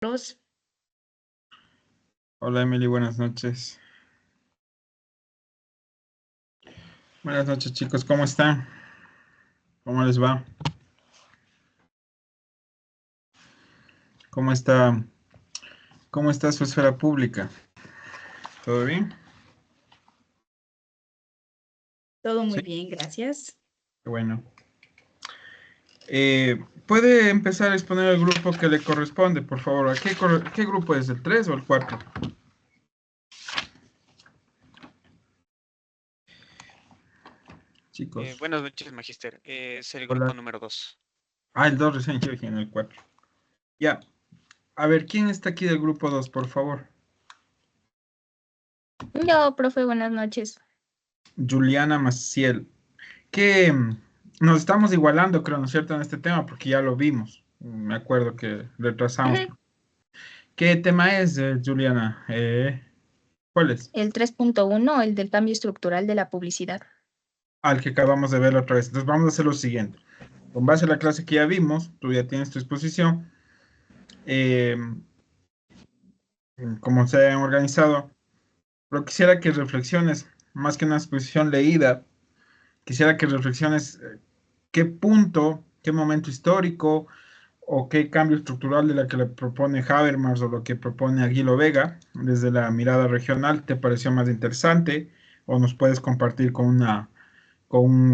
Carlos. Hola Emily, buenas noches. Buenas noches chicos, ¿cómo están? ¿Cómo les va? ¿Cómo está? ¿Cómo está su esfera pública? ¿Todo bien? Todo muy Sí, bien, gracias. qué bueno. ¿Puede empezar a exponer el grupo que le corresponde, por favor? ¿Qué grupo es? ¿El 3 o el 4? Chicos. Buenas noches, Magister. Es el grupo Hola. número 2. Ah, el 2 recién, yo dije en el 4. Ya. A ver, ¿quién está aquí del grupo 2, por favor? Yo, profe, buenas noches. Juliana Maciel. Que nos estamos igualando, creo, ¿no es cierto?, en este tema, porque ya lo vimos. Me acuerdo que retrasamos. Ujú. ¿Qué tema es, Juliana? ¿Cuál es? El 3.1, el del cambio estructural de la publicidad. Al que acabamos de ver la otra vez. Entonces vamos a hacer lo siguiente. Con base a la clase que ya vimos, tú ya tienes tu exposición, eh, como se hayan organizado, pero quisiera que reflexiones, más que una exposición leída, quisiera que reflexiones qué punto, qué momento histórico o qué cambio estructural de la que le propone Habermas o lo que propone Aguilo Vega desde la mirada regional te pareció más interesante o nos puedes compartir con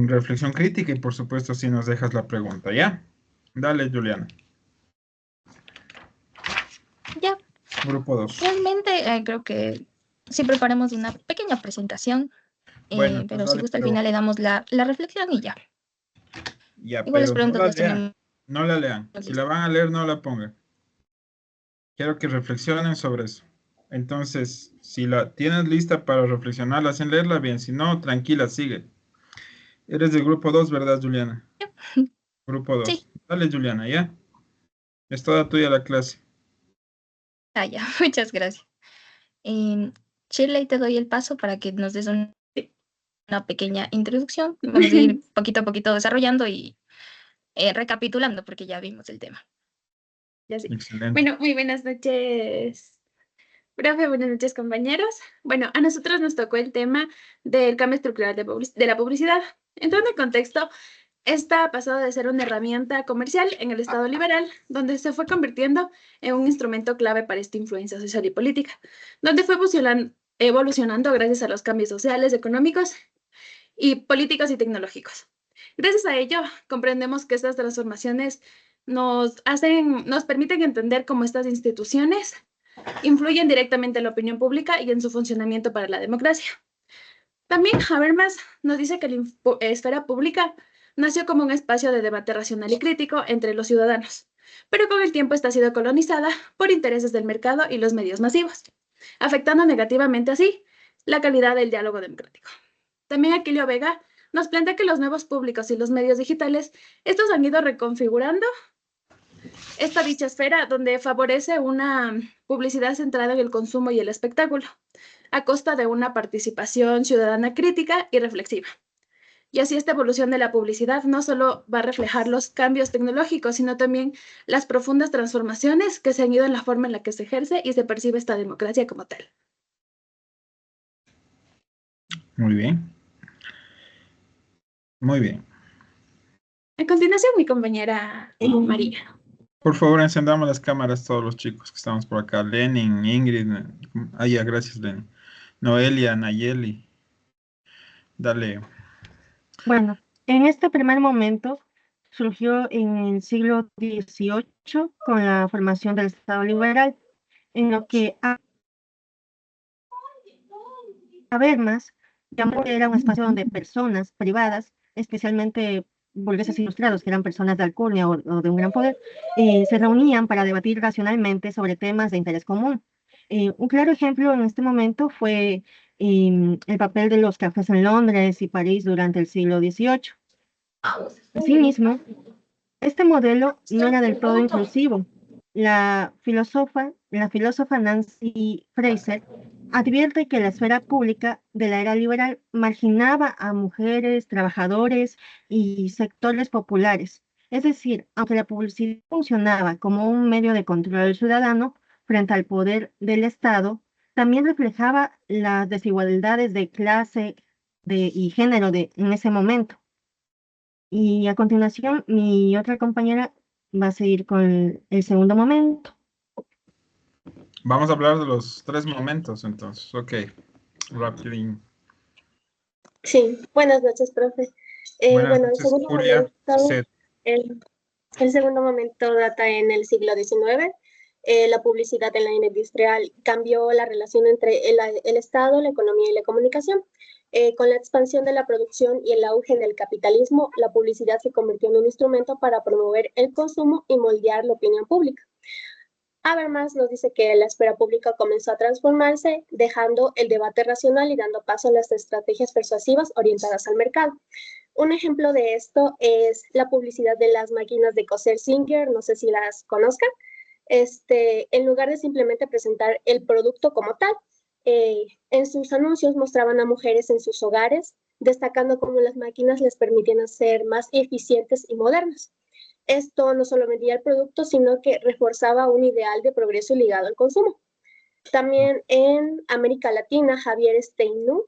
reflexión crítica y por supuesto si nos dejas la pregunta, ¿ya? Dale, Juliana. Ya, Grupo 2. realmente creo que sí preparamos una pequeña presentación, Bueno, entonces pero si dale, gusta al pero final le damos la reflexión y ya. ya, Igual las pero no preguntas la las lean, tenemos no la lean. Si la listas. van a leer, no la pongan. Quiero que reflexionen sobre eso. Entonces, si la tienes lista para reflexionarla sin leerla bien, si no, tranquila, sigue. Eres del grupo 2, ¿verdad, Juliana? Grupo Sí, 2. Dale, Juliana, ¿ya? Es toda tuya la clase. ya, muchas gracias. Shirley, te doy el paso para que nos des una pequeña introducción. Vamos a ir poquito a poquito desarrollando y recapitulando porque ya vimos el tema. Ya sí. Excelente. Bueno, muy buenas noches, profe, buenas noches, compañeros. Bueno, a nosotros nos tocó el tema del cambio estructural de la publicidad. Entrando en contexto, esta ha pasado de ser una herramienta comercial en el Estado liberal, donde se fue convirtiendo en un instrumento clave para esta influencia social y política, donde fue evolucionando gracias a los cambios sociales, económicos y políticos y tecnológicos. Gracias a ello, comprendemos que estas transformaciones nos permiten entender cómo estas instituciones influyen directamente en la opinión pública y en su funcionamiento para la democracia. También Habermas nos dice que la esfera pública nació como un espacio de debate racional y crítico entre los ciudadanos, pero con el tiempo esta ha sido colonizada por intereses del mercado y los medios masivos, afectando negativamente así la calidad del diálogo democrático. También Aquilio Vega nos plantea que los nuevos públicos y los medios digitales, estos han ido reconfigurando esta dicha esfera donde favorece una publicidad centrada en el consumo y el espectáculo, a costa de una participación ciudadana crítica y reflexiva. Y así esta evolución de la publicidad no solo va a reflejar los cambios tecnológicos, sino también las profundas transformaciones que se han ido en la forma en la que se ejerce y se percibe esta democracia como tal. Muy bien. Muy bien. A continuación, mi compañera María. Por favor, encendamos las cámaras todos los chicos que estamos por acá. Lenin, Ingrid. Ah, ya, gracias, Lenin. Noelia, Nayeli. Dale. Bueno, en este primer momento surgió en el siglo XVIII con la formación del Estado liberal, en lo que Habermas llamó que era un espacio donde personas privadas, especialmente burgueses ilustrados, que eran personas de alcurnia o de un gran poder, se reunían para debatir racionalmente sobre temas de interés común. Un claro ejemplo en este momento fue el papel de los cafés en Londres y París durante el siglo XVIII. Asimismo, este modelo no era del todo inclusivo. La filósofa Nancy Fraser advierte que la esfera pública de la era liberal marginaba a mujeres, trabajadores y sectores populares. Es decir, aunque la publicidad funcionaba como un medio de control del ciudadano frente al poder del Estado, también reflejaba las desigualdades de clase y género en ese momento. Y a continuación, mi otra compañera va a seguir con el segundo momento. Vamos a hablar de los 3 momentos, entonces. Ok, rapidín. Sí, buenas noches, profe. Buenas Bueno, noches, Julia. Set. el segundo momento data en el siglo XIX. La publicidad en la era industrial cambió la relación entre el Estado, la economía y la comunicación. Con la expansión de la producción y el auge del capitalismo, la publicidad se convirtió en un instrumento para promover el consumo y moldear la opinión pública. Habermas nos dice que la esfera pública comenzó a transformarse, dejando el debate racional y dando paso a las estrategias persuasivas orientadas al mercado. Un ejemplo de esto es la publicidad de las máquinas de coser Singer, no sé si las conozcan. En lugar de simplemente presentar el producto como tal, en sus anuncios mostraban a mujeres en sus hogares, destacando cómo las máquinas les permitían ser más eficientes y modernas. Esto no solo vendía el producto, sino que reforzaba un ideal de progreso ligado al consumo. También en América Latina, Javier Steinau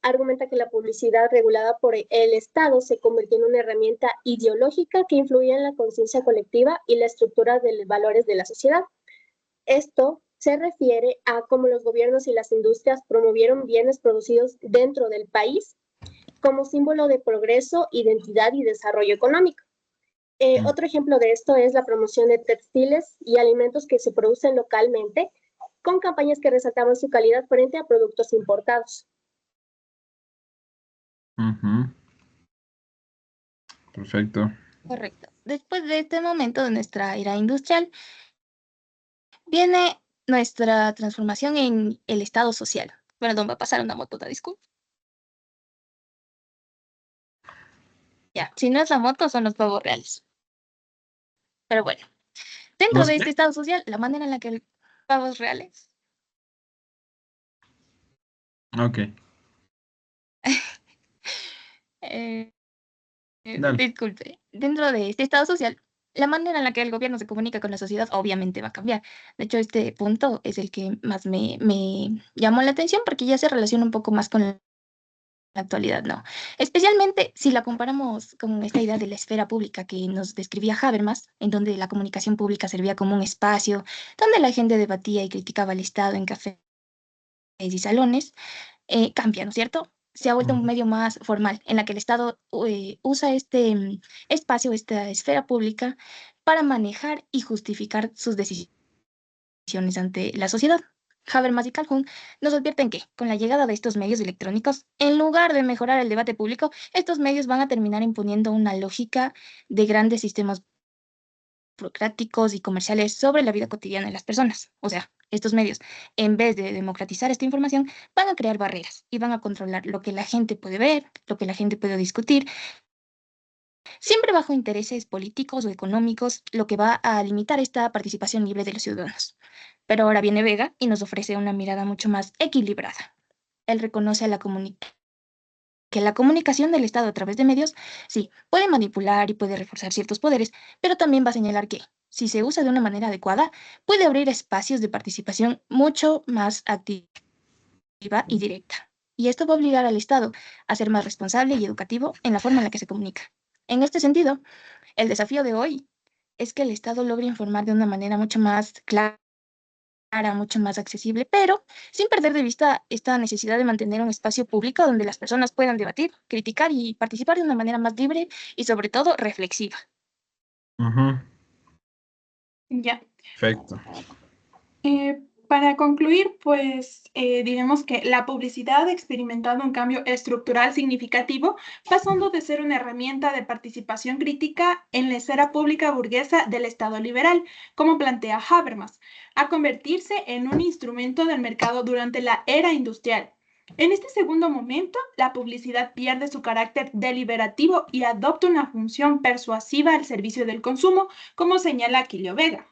argumenta que la publicidad regulada por el Estado se convirtió en una herramienta ideológica que influía en la conciencia colectiva y la estructura de los valores de la sociedad. Esto se refiere a cómo los gobiernos y las industrias promovieron bienes producidos dentro del país como símbolo de progreso, identidad y desarrollo económico. Otro ejemplo de esto es la promoción de textiles y alimentos que se producen localmente, con campañas que resaltaban su calidad frente a productos importados. Perfecto. Correcto. Después de este momento de nuestra era industrial, viene nuestra transformación en el estado social. Perdón, va a pasar una moto, disculpa. Ya, si no es la moto, son los pavos reales. Pero bueno, dentro de este estado social, la manera en la que pavos reales. Ok. Disculpe, dentro de este estado social, la manera en la que el gobierno se comunica con la sociedad obviamente va a cambiar. De hecho, este punto es el que más me llamó la atención porque ya se relaciona un poco más con la actualidad, ¿no? Especialmente si la comparamos con esta idea de la esfera pública que nos describía Habermas, en donde la comunicación pública servía como un espacio donde la gente debatía y criticaba al Estado en cafés y salones, cambia, ¿no es cierto? Se ha vuelto un medio más formal, en la que el Estado usa este espacio, esta esfera pública, para manejar y justificar sus decisiones ante la sociedad. Habermas y Calhoun nos advierten que, con la llegada de estos medios electrónicos, en lugar de mejorar el debate público, estos medios van a terminar imponiendo una lógica de grandes sistemas burocráticos y comerciales sobre la vida cotidiana de las personas. O sea, estos medios, en vez de democratizar esta información, van a crear barreras y van a controlar lo que la gente puede ver, lo que la gente puede discutir, siempre bajo intereses políticos o económicos, lo que va a limitar esta participación libre de los ciudadanos. Pero ahora viene Vega y nos ofrece una mirada mucho más equilibrada. Él reconoce a que la comunicación del Estado a través de medios, sí, puede manipular y puede reforzar ciertos poderes, pero también va a señalar que, si se usa de una manera adecuada, puede abrir espacios de participación mucho más activa y directa. Y esto va a obligar al Estado a ser más responsable y educativo en la forma en la que se comunica. En este sentido, el desafío de hoy es que el Estado logre informar de una manera mucho más clara, mucho más accesible, pero sin perder de vista esta necesidad de mantener un espacio público donde las personas puedan debatir, criticar y participar de una manera más libre y sobre todo reflexiva. Ya. Perfecto. Para concluir, pues diremos que la publicidad ha experimentado un cambio estructural significativo, pasando de ser una herramienta de participación crítica en la esfera pública burguesa del Estado liberal, como plantea Habermas, a convertirse en un instrumento del mercado durante la era industrial. En este segundo momento, la publicidad pierde su carácter deliberativo y adopta una función persuasiva al servicio del consumo, como señala Aquilio Vega.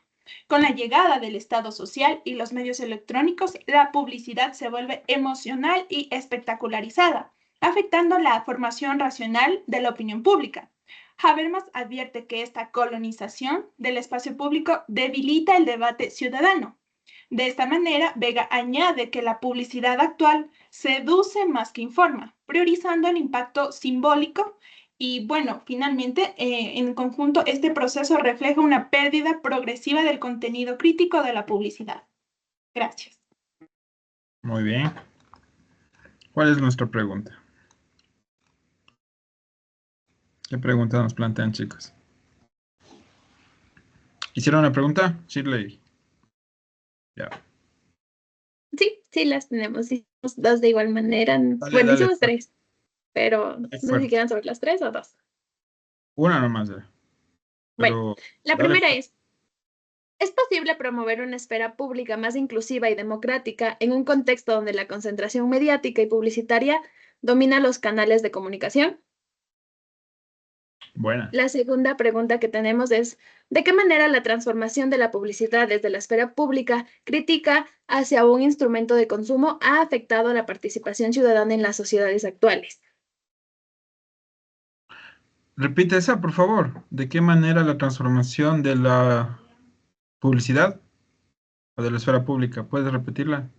Con la llegada del Estado social y los medios electrónicos, la publicidad se vuelve emocional y espectacularizada, afectando la formación racional de la opinión pública. Habermas advierte que esta colonización del espacio público debilita el debate ciudadano. De esta manera, Vega añade que la publicidad actual seduce más que informa, priorizando el impacto simbólico y, bueno, finalmente, en conjunto, este proceso refleja una pérdida progresiva del contenido crítico de la publicidad. Gracias. Muy bien. ¿Cuál es nuestra pregunta? ¿Qué pregunta nos plantean, chicos? ¿Hicieron una pregunta? Shirley. Ya. Sí, las tenemos. Hicimos dos de igual manera. Bueno, Dale, hicimos tres, pero no sé si fuerte. quedan sobre las tres o dos. Una nomás. Bueno, la dale, primera ¿es posible promover una esfera pública más inclusiva y democrática en un contexto donde la concentración mediática y publicitaria domina los canales de comunicación? buena. La segunda pregunta que tenemos es, ¿de qué manera la transformación de la publicidad desde la esfera pública crítica hacia un instrumento de consumo ha afectado la participación ciudadana en las sociedades actuales? Repite esa, por favor. ¿De qué manera la transformación de la publicidad o de la esfera pública? ¿Puedes repetirla?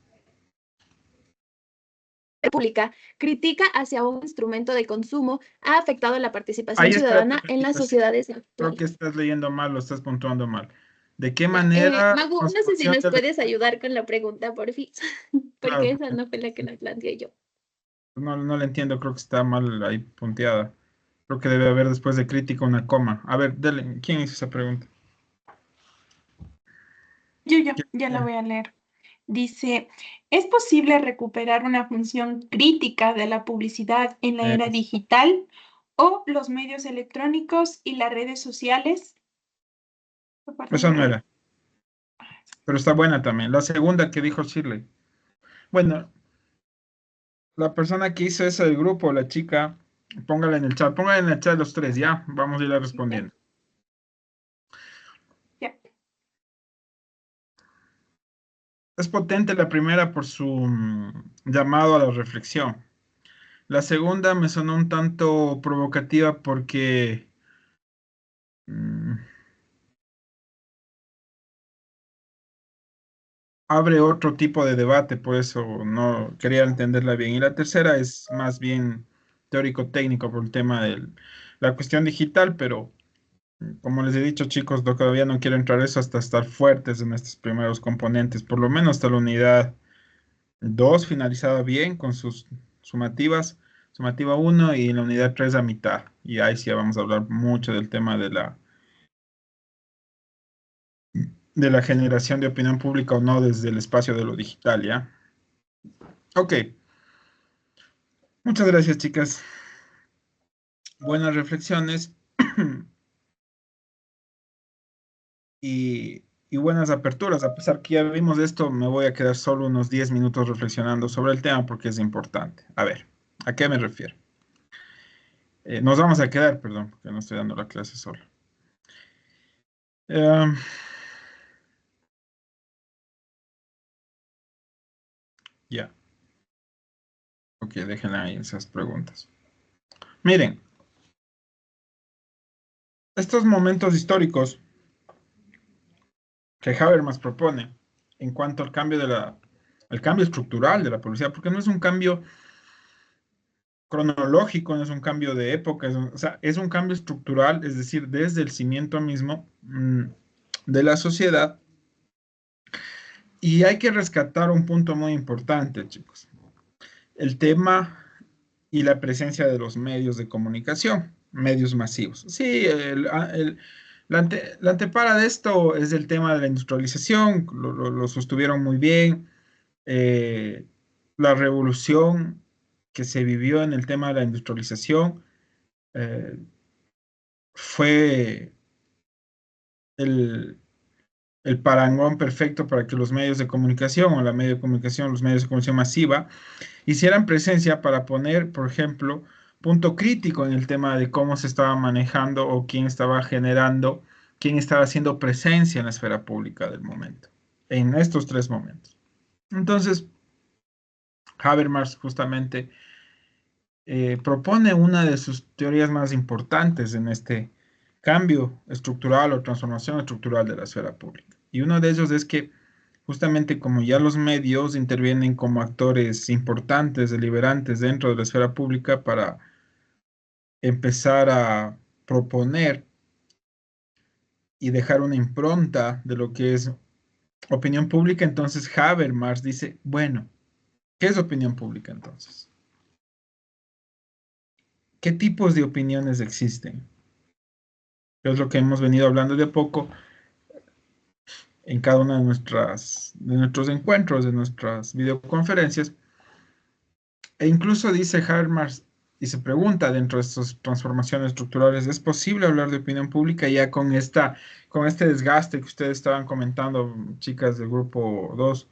Pública critica hacia un instrumento de consumo ha afectado la participación Ahí está, ciudadana en las repetido, sí. sociedades Creo actuales. que estás leyendo mal, lo estás puntuando mal. ¿De qué Ya, manera? Magu, no sé si transformación nos de la- puedes ayudar con la pregunta, por fin, Claro, porque esa no fue la que la planteé yo. no la entiendo, creo que está mal ahí punteada. Creo que debe haber después de crítica una coma. A ver, dale, ¿quién hizo esa pregunta? Yo, ya la voy a leer. Dice, ¿es posible recuperar una función crítica de la publicidad en la era digital o los medios electrónicos y las redes sociales? Esa no era, pero está buena también. La segunda que dijo Shirley. Bueno, la persona que hizo eso del grupo, la chica, póngala en el chat. Póngala en el chat los tres, ya. Vamos a ir respondiendo. Ya. Es potente la primera por su llamado a la reflexión. La segunda me sonó un tanto provocativa porque abre otro tipo de debate, por eso no quería entenderla bien. Y la tercera es más bien teórico-técnico por el tema de la cuestión digital, pero como les he dicho, chicos, todavía no quiero entrar eso hasta estar fuertes en estos primeros componentes, por lo menos hasta la unidad 2 finalizada bien con sus sumativas, sumativa 1 y la unidad 3 a mitad. Y ahí sí vamos a hablar mucho del tema de la generación de opinión pública o no desde el espacio de lo digital, ¿ya? Ok. Muchas gracias, chicas. Buenas reflexiones y buenas aperturas. A pesar que ya vimos esto, me voy a quedar solo unos 10 minutos reflexionando sobre el tema porque es importante. A ver, ¿a qué me refiero? Nos vamos a quedar, perdón, porque no estoy dando la clase solo. Ya. Ok, déjenle ahí esas preguntas. Miren, estos momentos históricos que Habermas propone en cuanto al cambio al cambio estructural de la publicidad, porque no es un cambio cronológico, no es un cambio de época, o sea, es un cambio estructural, es decir, desde el cimiento mismo de la sociedad. Y hay que rescatar un punto muy importante, chicos. El tema y la presencia de los medios de comunicación, medios masivos. Sí, la antepara de esto es el tema de la industrialización, lo sostuvieron muy bien. La revolución que se vivió en el tema de la industrialización fue el, el parangón perfecto para que los medios de comunicación o la medio de comunicación, los medios de comunicación masiva, hicieran presencia para poner, por ejemplo, punto crítico en el tema de cómo se estaba manejando o quién estaba generando, quién estaba haciendo presencia en la esfera pública del momento, en estos tres momentos. Entonces, Habermas justamente propone una de sus teorías más importantes en este cambio estructural o transformación estructural de la esfera pública. Y uno de ellos es que justamente como ya los medios intervienen como actores importantes, deliberantes dentro de la esfera pública para empezar a proponer y dejar una impronta de lo que es opinión pública, entonces Habermas dice, bueno, ¿qué es opinión pública entonces? ¿Qué tipos de opiniones existen? Es lo que hemos venido hablando de a poco en cada una de nuestros encuentros, de nuestras videoconferencias. E incluso dice Habermas y se pregunta dentro de estas transformaciones estructurales, ¿es posible hablar de opinión pública ya con este desgaste que ustedes estaban comentando, chicas del grupo 2,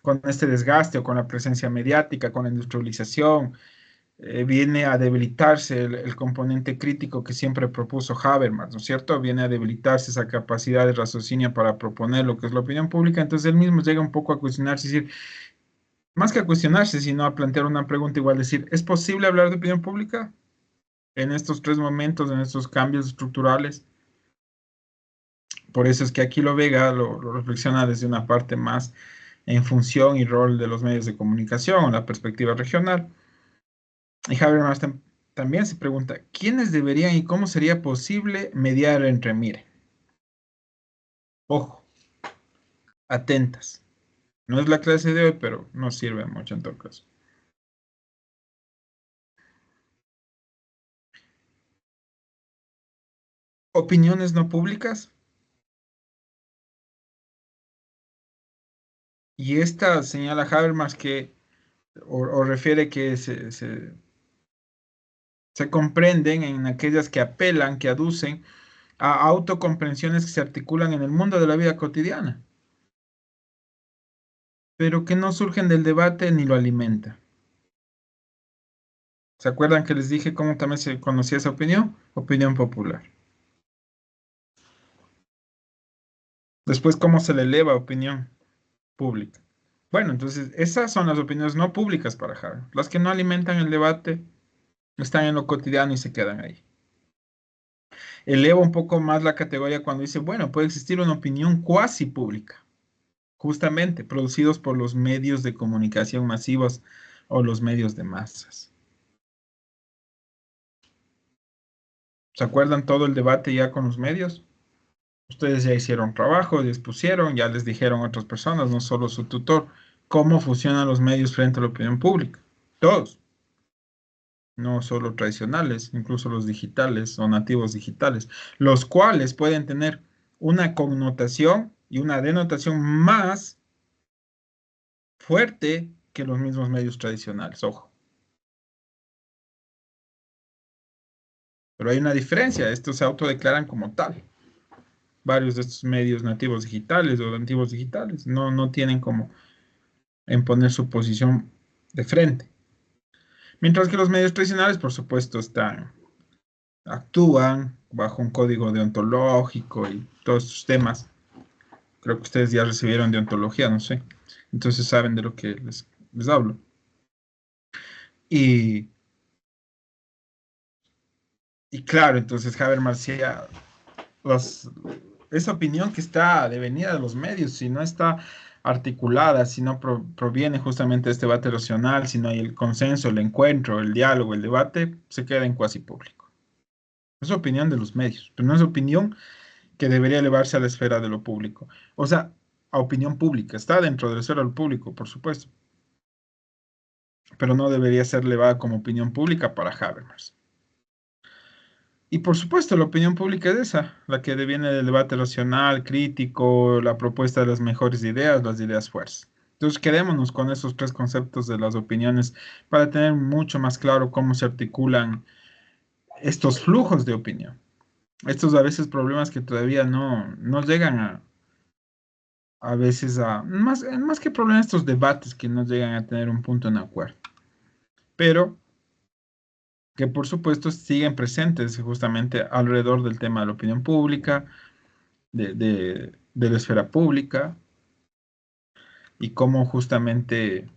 con este desgaste o con la presencia mediática, con la industrialización? Viene a debilitarse el componente crítico que siempre propuso Habermas, ¿no es cierto? Viene a debilitarse esa capacidad de raciocinio para proponer lo que es la opinión pública. Entonces él mismo llega un poco a cuestionarse, es decir, más que a cuestionarse, sino a plantear una pregunta igual, decir, ¿es posible hablar de opinión pública en estos tres momentos, en estos cambios estructurales? Por eso es que aquí lo Vega lo reflexiona desde una parte más en función y rol de los medios de comunicación, la perspectiva regional. Y Habermas también se pregunta, ¿quiénes deberían y cómo sería posible mediar entre, mire, ojo, atentas? No es la clase de hoy, pero nos sirve mucho en todo caso. Opiniones no públicas. Y esta señala Habermas que, o refiere que se comprenden en aquellas que apelan, que aducen a autocomprensiones que se articulan en el mundo de la vida cotidiana, pero que no surgen del debate ni lo alimentan. ¿Se acuerdan que les dije cómo también se conocía esa opinión? Opinión popular. Después, ¿cómo se le eleva a opinión pública? Bueno, entonces, esas son las opiniones no públicas para Habermas. Las que no alimentan el debate, están en lo cotidiano y se quedan ahí. Eleva un poco más la categoría cuando dice, bueno, puede existir una opinión cuasi pública, justamente producidos por los medios de comunicación masivos o los medios de masas. ¿Se acuerdan todo el debate ya con los medios? Ustedes ya hicieron trabajo, ya expusieron, ya les dijeron a otras personas, no solo su tutor, cómo funcionan los medios frente a la opinión pública. Todos, no solo tradicionales, incluso los digitales o nativos digitales, los cuales pueden tener una connotación y una denotación más fuerte que los mismos medios tradicionales, ojo. Pero hay una diferencia, estos se autodeclaran como tal. Varios de estos medios nativos digitales o nativos digitales no tienen como imponer su posición de frente. Mientras que los medios tradicionales, por supuesto, actúan bajo un código deontológico y todos estos temas. Creo que ustedes ya recibieron deontología, no sé. Entonces saben de lo que les hablo. Y claro, entonces Habermas decía, esa opinión que está devenida de los medios, si no está articulada, si no proviene justamente de este debate racional, si no hay el consenso, el encuentro, el diálogo, el debate, se queda en cuasi público. Es opinión de los medios, pero no es opinión que debería elevarse a la esfera de lo público. O sea, a opinión pública. Está dentro de la esfera del público, por supuesto. Pero no debería ser elevada como opinión pública para Habermas. Y por supuesto, la opinión pública es esa, la que deviene del debate racional, crítico, la propuesta de las mejores ideas, las ideas fuerzas. Entonces, quedémonos con esos tres conceptos de las opiniones para tener mucho más claro cómo se articulan estos flujos de opinión. Estos a veces problemas que todavía no llegan a veces más que problemas, estos debates que no llegan a tener un punto en acuerdo. Pero que por supuesto siguen presentes justamente alrededor del tema de la opinión pública, de la esfera pública, y cómo justamente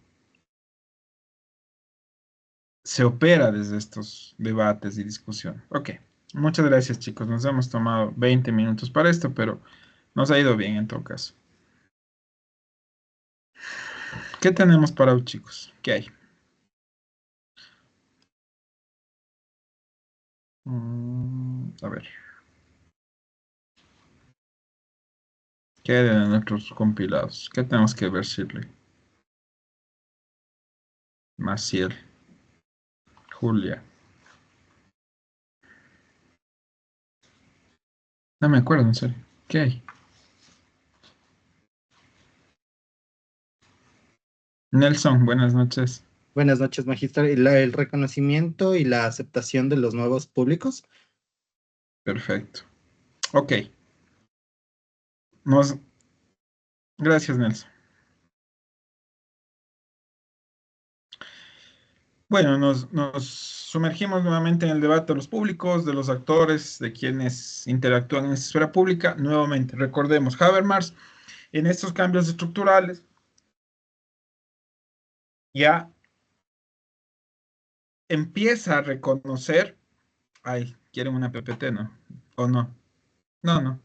se opera desde estos debates y discusión. Ok, muchas gracias chicos, nos hemos tomado 20 minutos para esto, pero nos ha ido bien en todo caso. ¿Qué tenemos para hoy chicos? ¿Qué hay? A ver. ¿Qué hay de nuestros compilados? ¿Qué tenemos que ver, Shirley? Maciel. Julia. No me acuerdo, en serio. ¿Qué hay? Nelson, buenas noches. Buenas noches, magistral. El reconocimiento y la aceptación de los nuevos públicos. Perfecto. Ok. Gracias, Nelson. Bueno, nos sumergimos nuevamente en el debate de los públicos, de los actores, de quienes interactúan en esta esfera pública. Nuevamente, recordemos, Habermas, en estos cambios estructurales, ya empieza a reconocer. Ay, ¿quieren una PPT, no? ¿O no? No, no.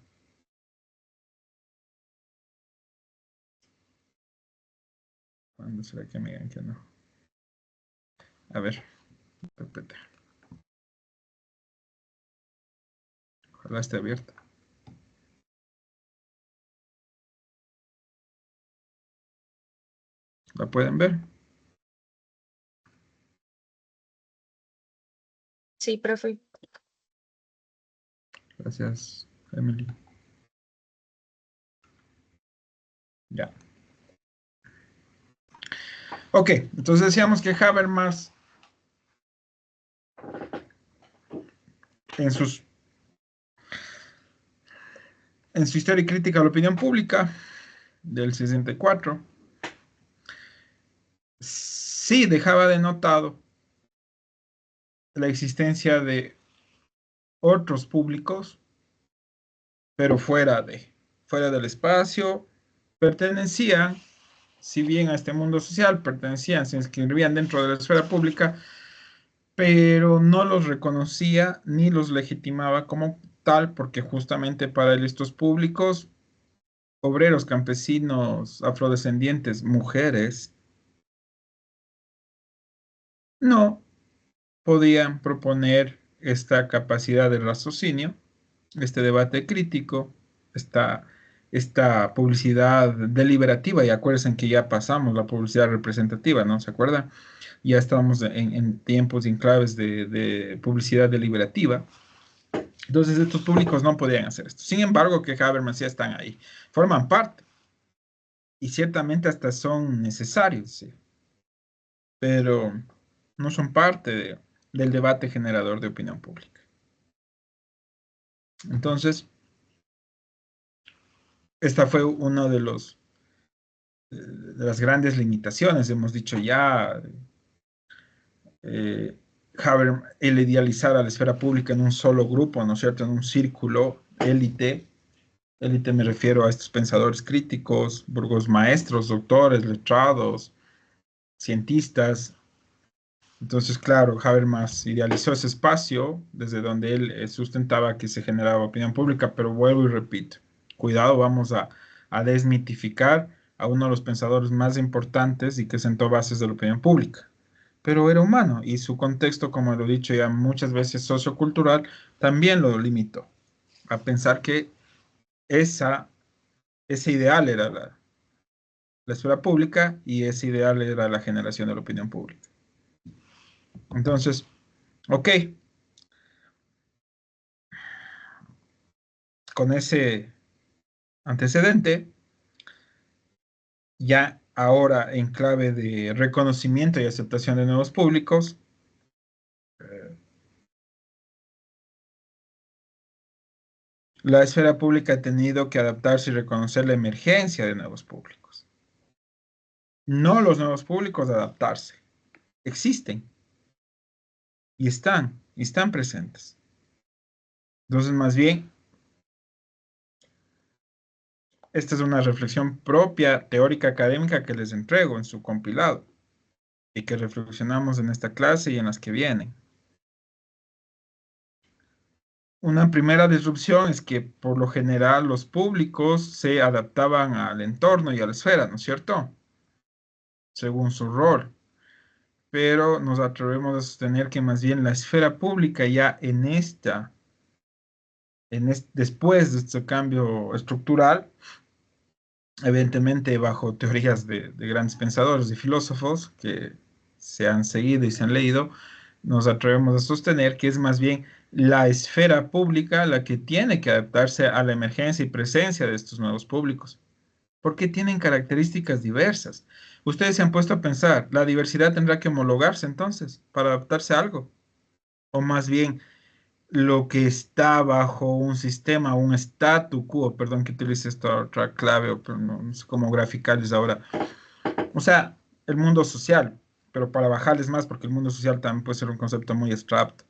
¿Cuándo será que me digan que no? A ver, PPT. Ojalá esté abierta. ¿La pueden ver? Sí, profe. Gracias, Emily. Ya. Ok, entonces decíamos que Habermas en su historia y crítica a la opinión pública del 64, sí dejaba denotado la existencia de otros públicos, pero fuera del espacio, pertenecían, si bien a este mundo social, se inscribían dentro de la esfera pública, pero no los reconocía ni los legitimaba como tal, porque justamente para él estos públicos, obreros, campesinos, afrodescendientes, mujeres, no podían proponer esta capacidad de raciocinio, este debate crítico, esta publicidad deliberativa, y acuérdense que ya pasamos la publicidad representativa, ¿no? ¿Se acuerdan? Ya estábamos en tiempos y en claves de publicidad deliberativa. Entonces estos públicos no podían hacer esto. Sin embargo, que Habermas ya están ahí, forman parte, y ciertamente hasta son necesarios, ¿sí? Pero no son parte del debate generador de opinión pública. Entonces, esta fue uno de las grandes limitaciones, hemos dicho ya, el idealizar a la esfera pública en un solo grupo, ¿no es cierto?, en un círculo élite. Élite me refiero a estos pensadores críticos, burgos maestros, doctores, letrados, cientistas. Entonces, claro, Habermas idealizó ese espacio desde donde él sustentaba que se generaba opinión pública, pero vuelvo y repito, cuidado, vamos a desmitificar a uno de los pensadores más importantes y que sentó bases de la opinión pública. Pero era humano y su contexto, como lo he dicho ya muchas veces, sociocultural, también lo limitó a pensar que ese ideal era la esfera pública y ese ideal era la generación de la opinión pública. Entonces, ok, con ese antecedente, ya ahora en clave de reconocimiento y aceptación de nuevos públicos, la esfera pública ha tenido que adaptarse y reconocer la emergencia de nuevos públicos. No los nuevos públicos adaptarse. Existen y están presentes. Entonces, más bien, esta es una reflexión propia, teórica, académica que les entrego en su compilado. y que reflexionamos en esta clase y en las que vienen. Una primera disrupción es que por lo general los públicos se adaptaban al entorno y a la esfera, ¿no es cierto? Según su rol. Pero nos atrevemos a sostener que más bien la esfera pública ya después de este cambio estructural, evidentemente bajo teorías de grandes pensadores y filósofos que se han seguido y se han leído, nos atrevemos a sostener que es más bien la esfera pública la que tiene que adaptarse a la emergencia y presencia de estos nuevos públicos, porque tienen características diversas. Ustedes se han puesto a pensar, ¿la diversidad tendrá que homologarse entonces para adaptarse a algo? O más bien, lo que está bajo un sistema, un statu quo, perdón que utilice esta otra clave, pero no sé cómo graficarles ahora. O sea, el mundo social, pero para bajarles más, porque el mundo social también puede ser un concepto muy abstracto.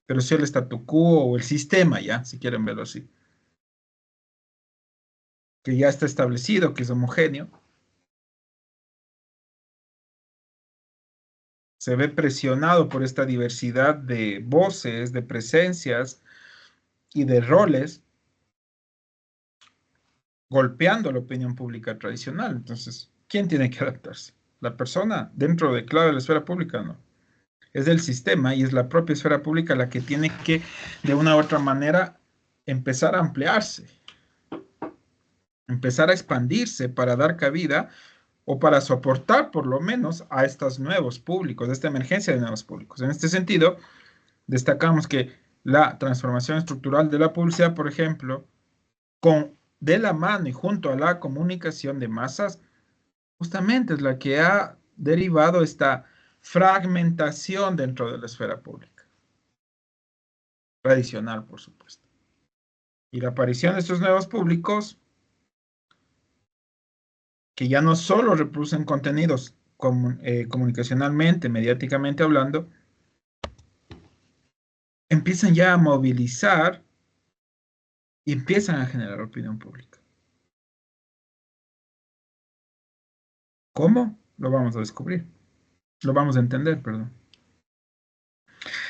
Pero sí el statu quo o el sistema, ya, si quieren verlo así, que ya está establecido, que es homogéneo, se ve presionado por esta diversidad de voces, de presencias y de roles, golpeando la opinión pública tradicional. Entonces, ¿quién tiene que adaptarse? ¿La persona dentro de, claro, de la esfera pública? No. Es el sistema y es la propia esfera pública la que tiene que, de una u otra manera, empezar a ampliarse, empezar a expandirse para dar cabida o para soportar por lo menos a estos nuevos públicos, a esta emergencia de nuevos públicos. En este sentido, destacamos que la transformación estructural de la publicidad, por ejemplo, de la mano y junto a la comunicación de masas, justamente es la que ha derivado esta fragmentación dentro de la esfera pública. Tradicional, por supuesto. Y la aparición de estos nuevos públicos, que ya no solo reproducen contenidos comunicacionalmente, mediáticamente hablando, empiezan ya a movilizar y empiezan a generar opinión pública. ¿Cómo? Lo vamos a descubrir. Lo vamos a entender, perdón.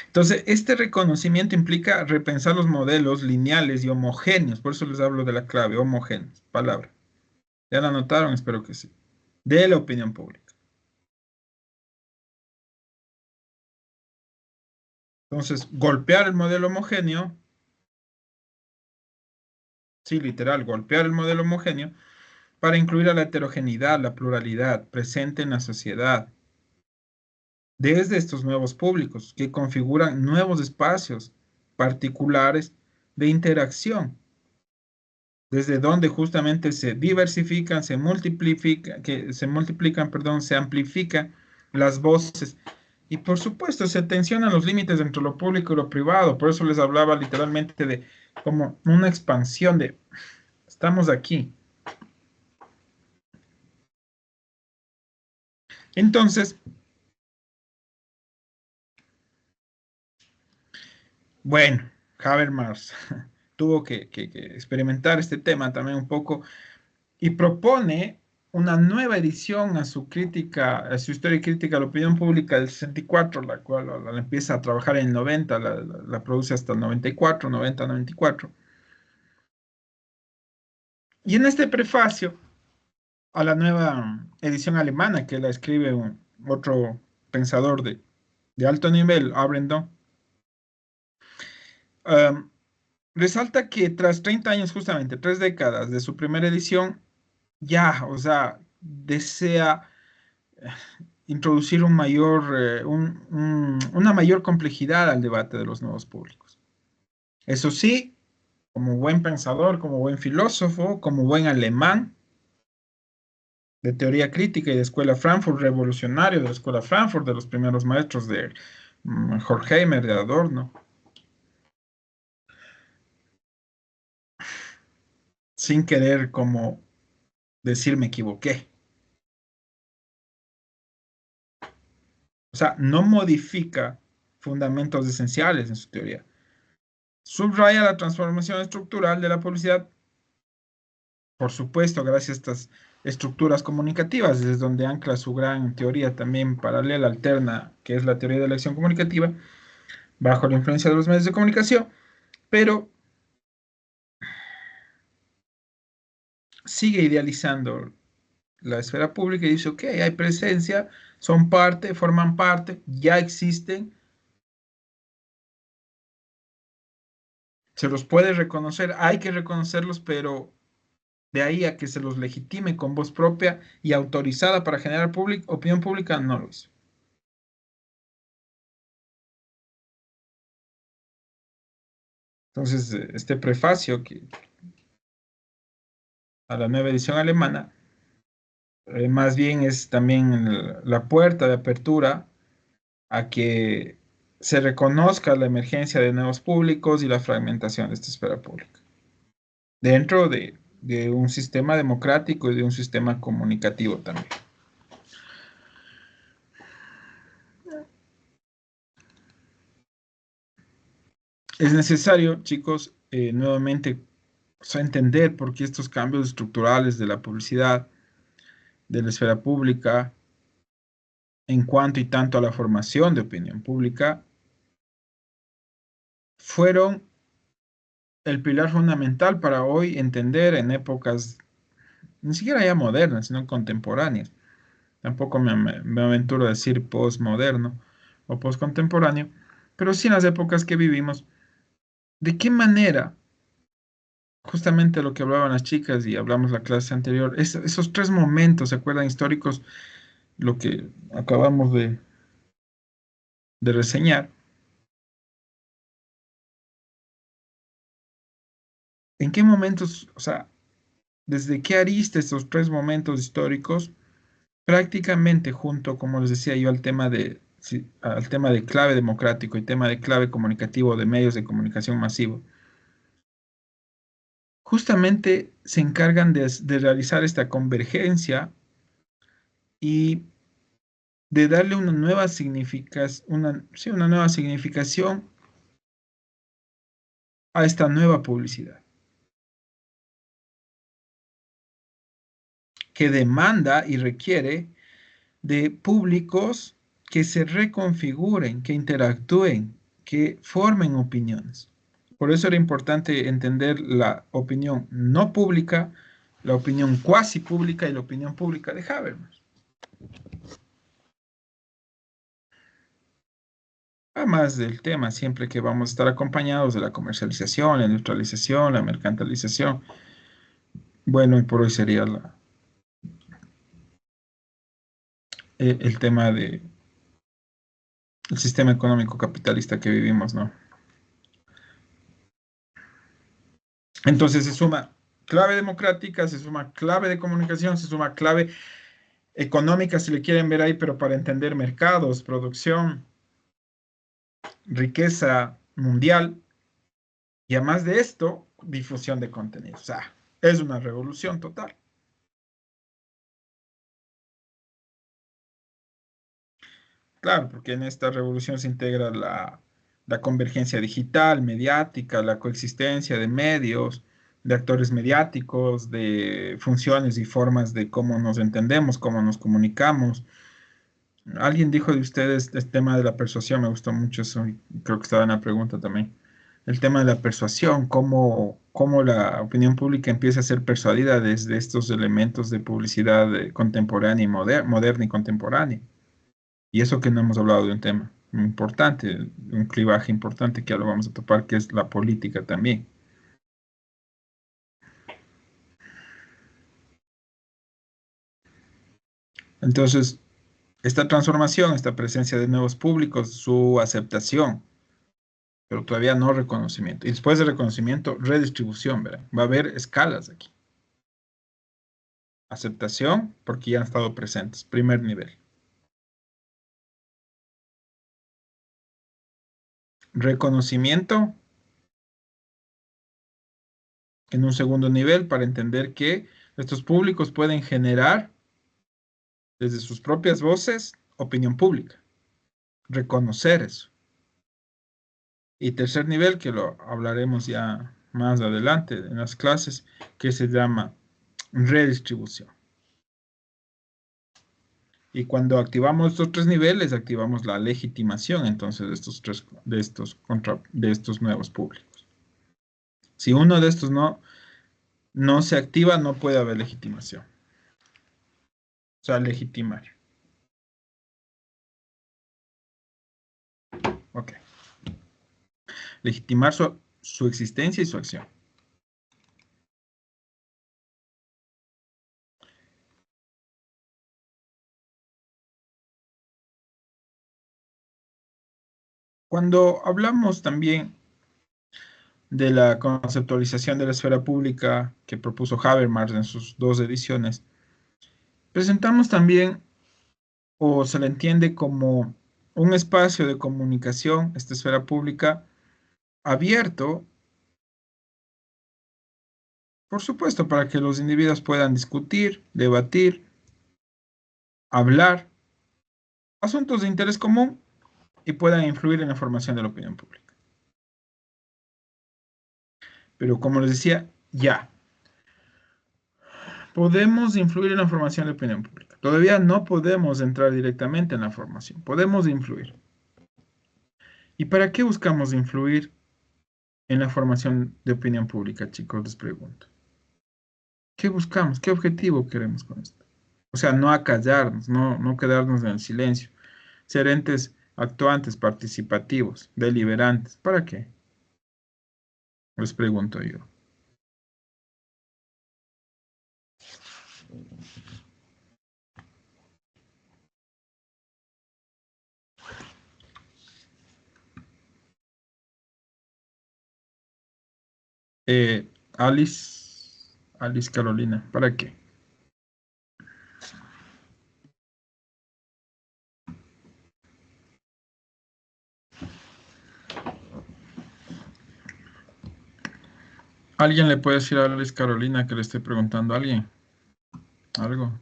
Entonces, este reconocimiento implica repensar los modelos lineales y homogéneos. Por eso les hablo de la clave, homogéneos, palabra. ¿Ya la anotaron? Espero que sí. De la opinión pública. Entonces, golpear el modelo homogéneo, sí, literal, golpear el modelo homogéneo para incluir a la heterogeneidad, la pluralidad presente en la sociedad. Desde estos nuevos públicos que configuran nuevos espacios particulares de interacción, desde donde justamente se diversifican, se multiplican, perdón, se amplifican las voces y por supuesto se tensionan los límites entre lo público y lo privado. Por eso les hablaba literalmente de como una expansión de estamos aquí. Entonces, bueno, Habermas tuvo que experimentar este tema también un poco y propone una nueva edición a su crítica, a su historia y crítica a la opinión pública del 64, la cual la empieza a trabajar en el 90, la produce hasta el 94, 90, 94. Y en este prefacio a la nueva edición alemana que la escribe otro pensador de alto nivel, Abrendon, resalta que tras 30 años, justamente 3 décadas de su primera edición, ya, o sea, desea introducir una mayor complejidad al debate de los nuevos públicos. Eso sí, como buen pensador, como buen filósofo, como buen alemán de teoría crítica y de escuela Frankfurt, revolucionario de la escuela Frankfurt, de los primeros maestros de Horkheimer, de Adorno, sin querer como decir me equivoqué. O sea, no modifica fundamentos esenciales en su teoría. Subraya la transformación estructural de la publicidad por supuesto, gracias a estas estructuras comunicativas, desde donde ancla su gran teoría también paralela, alterna, que es la teoría de la acción comunicativa, bajo la influencia de los medios de comunicación, pero sigue idealizando la esfera pública y dice, ok, hay presencia, son parte, forman parte, ya existen, se los puede reconocer, hay que reconocerlos, pero de ahí a que se los legitime con voz propia y autorizada para generar opinión pública, no lo es. Entonces, este prefacio que a la nueva edición alemana, más bien es también la puerta de apertura a que se reconozca la emergencia de nuevos públicos y la fragmentación de esta esfera pública dentro de un sistema democrático y de un sistema comunicativo también. Es necesario, chicos, nuevamente entender por qué estos cambios estructurales de la publicidad, de la esfera pública, en cuanto y tanto a la formación de opinión pública, fueron el pilar fundamental para hoy entender en épocas, ni siquiera ya modernas, sino contemporáneas. Tampoco me aventuro a decir postmoderno o postcontemporáneo, pero sí en las épocas que vivimos, de qué manera, justamente lo que hablaban las chicas y hablamos la clase anterior, esos tres momentos, ¿se acuerdan? Históricos, lo que acabamos de reseñar. ¿En qué momentos, o sea, desde qué arista estos tres momentos históricos, prácticamente junto, como les decía yo, al tema al tema de clave democrático y tema de clave comunicativo de medios de comunicación masivo, justamente se encargan de realizar esta convergencia y de darle una nueva una nueva significación a esta nueva publicidad, que demanda y requiere de públicos que se reconfiguren, que interactúen, que formen opiniones. Por eso era importante entender la opinión no pública, la opinión cuasi pública y la opinión pública de Habermas. Además del tema, siempre que vamos a estar acompañados de la comercialización, la industrialización, la mercantilización. Bueno, y por hoy sería el tema del sistema económico capitalista que vivimos, ¿no? Entonces se suma clave democrática, se suma clave de comunicación, se suma clave económica, si le quieren ver ahí, pero para entender mercados, producción, riqueza mundial, y además de esto, difusión de contenidos. O sea, es una revolución total. Claro, porque en esta revolución se integra la convergencia digital, mediática, la coexistencia de medios, de actores mediáticos, de funciones y formas de cómo nos entendemos, cómo nos comunicamos. Alguien dijo de ustedes el tema de la persuasión, me gustó mucho eso, y creo que estaba en la pregunta también. El tema de la persuasión, cómo la opinión pública empieza a ser persuadida desde estos elementos de publicidad contemporánea y moderna y contemporánea. Y eso que no hemos hablado de un tema importante, un clivaje importante que ya lo vamos a topar, que es la política también. Entonces, esta transformación, esta presencia de nuevos públicos, su aceptación, pero todavía no reconocimiento. Y después de reconocimiento, redistribución, ¿verdad? Va a haber escalas aquí. Aceptación, porque ya han estado presentes, primer nivel. Reconocimiento, en un segundo nivel, para entender que estos públicos pueden generar, desde sus propias voces, opinión pública. Reconocer eso. Y tercer nivel, que lo hablaremos ya más adelante en las clases, que se llama redistribución. Y cuando activamos estos 3 niveles, activamos la legitimación, entonces, de estos nuevos públicos. Si uno de estos no se activa, no puede haber legitimación. O sea, legitimar. Ok. Legitimar su existencia y su acción. Cuando hablamos también de la conceptualización de la esfera pública que propuso Habermas en sus 2 ediciones, presentamos también, o se le entiende como un espacio de comunicación, esta esfera pública, abierto, por supuesto, para que los individuos puedan discutir, debatir, hablar asuntos de interés común y puedan influir en la formación de la opinión pública. Pero como les decía, ya podemos influir en la formación de la opinión pública. Todavía no podemos entrar directamente en la formación. Podemos influir. ¿Y para qué buscamos influir en la formación de opinión pública, chicos? Les pregunto. ¿Qué buscamos? ¿Qué objetivo queremos con esto? O sea, no acallarnos, no quedarnos en el silencio. Ser entes actuantes, participativos, deliberantes. ¿Para qué? Les pregunto yo. Alice Carolina, ¿para qué? ¿Alguien le puede decir a Alice Carolina que le estoy preguntando a alguien? ¿Algo?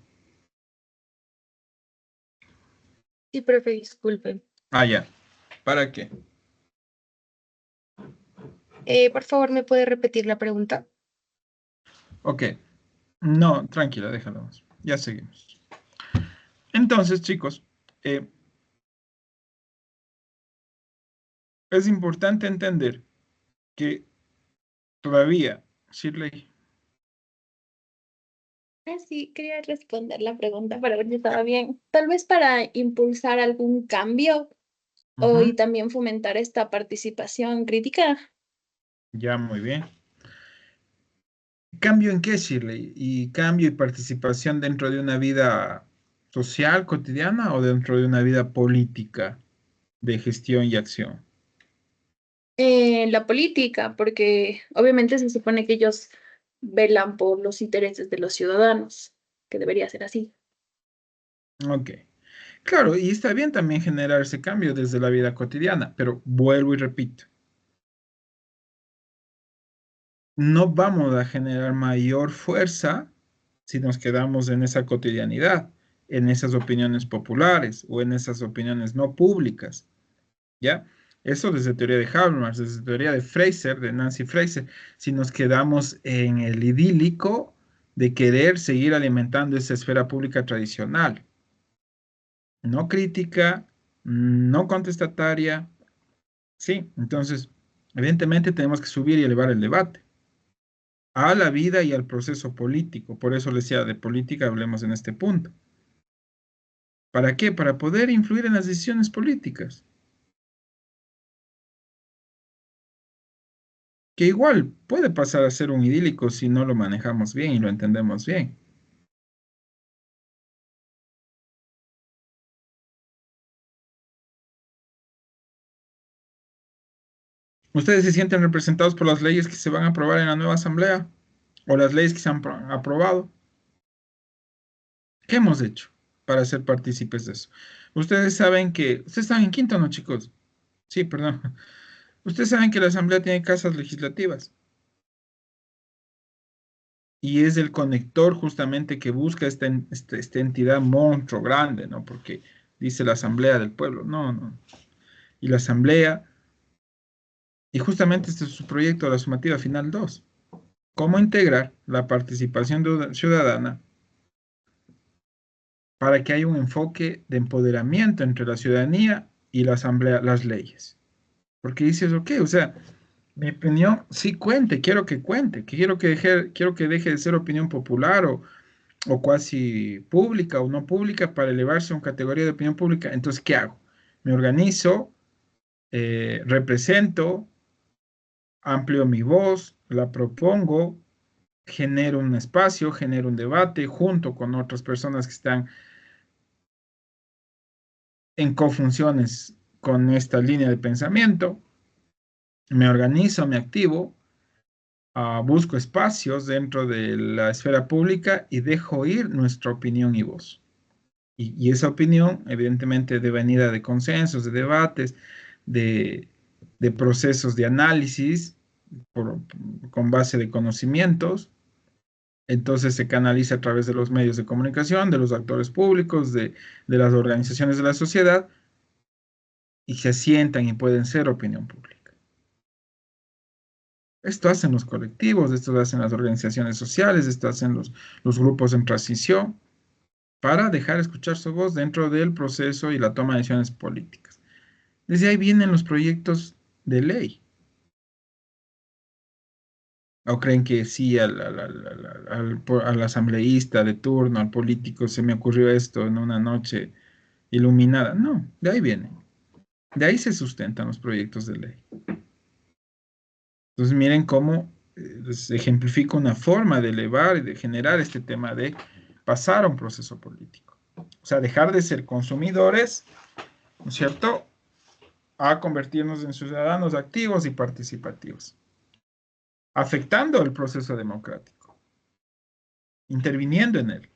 Sí, profe, disculpe. Ah, ya. ¿Para qué? Por favor, ¿me puede repetir la pregunta? Ok. No, tranquila, déjalo. Ya seguimos. Entonces, chicos, es importante entender que todavía, Shirley, Sí, quería responder la pregunta para ver si estaba bien. Tal vez para impulsar algún cambio y también fomentar esta participación crítica. ya muy bien. ¿Cambio en qué, Shirley? ¿Y cambio y participación dentro de una vida social cotidiana o dentro de una vida política de gestión y acción? La política, porque obviamente se supone que ellos velan por los intereses de los ciudadanos, que debería ser así. Ok. Claro, y está bien también generar ese cambio desde la vida cotidiana, pero vuelvo y repito, no vamos a generar mayor fuerza si nos quedamos en esa cotidianidad, en esas opiniones populares o en esas opiniones no públicas, ¿ya? Eso desde teoría de Habermas, desde teoría de Fraser, de Nancy Fraser, si nos quedamos en el idílico de querer seguir alimentando esa esfera pública tradicional, no crítica, no contestataria, sí, entonces, evidentemente tenemos que subir y elevar el debate a la vida y al proceso político. Por eso les decía de política, hablemos en este punto. ¿Para qué? Para poder influir en las decisiones políticas. Que igual puede pasar a ser un idílico si no lo manejamos bien y lo entendemos bien. ¿Ustedes se sienten representados por las leyes que se van a aprobar en la nueva asamblea? ¿O las leyes que se han aprobado? ¿Qué hemos hecho para ser partícipes de eso? Ustedes están en quinto, ¿no, chicos? Sí, perdón. Ustedes saben que la asamblea tiene casas legislativas y es el conector justamente que busca esta entidad monstruo grande, ¿no? Porque dice la asamblea del pueblo. No, no. Y la asamblea, y justamente este es su proyecto de la sumativa final 2. cómo integrar la participación ciudadana para que haya un enfoque de empoderamiento entre la ciudadanía y la asamblea, las leyes. Porque dices, ok, o sea, mi opinión sí cuente, quiero que cuente, quiero que deje de ser opinión popular o cuasi pública o no pública para elevarse a una categoría de opinión pública. Entonces, ¿qué hago? Me organizo, represento, amplio mi voz, la propongo, genero un espacio, genero un debate junto con otras personas que están en cofunciones con esta línea de pensamiento, me organizo, me activo, busco espacios dentro de la esfera pública y dejo ir nuestra opinión y voz. Y esa opinión, evidentemente, devenida de consensos, de debates, de, de procesos de análisis con base de conocimientos, entonces se canaliza a través de los medios de comunicación, de los actores públicos, de las organizaciones de la sociedad, y se sientan y pueden ser opinión pública. Esto hacen los colectivos, esto lo hacen las organizaciones sociales, esto hacen los grupos en transición, para dejar escuchar su voz dentro del proceso y la toma de decisiones políticas. Desde ahí vienen los proyectos de ley. ¿O creen que sí al asambleísta de turno, al político, se me ocurrió esto en una noche iluminada? No, de ahí viene. De ahí se sustentan los proyectos de ley. Entonces miren cómo les ejemplifico una forma de elevar y de generar este tema de pasar a un proceso político. O sea, dejar de ser consumidores, ¿no es cierto?, a convertirnos en ciudadanos activos y participativos, afectando el proceso democrático, interviniendo en él.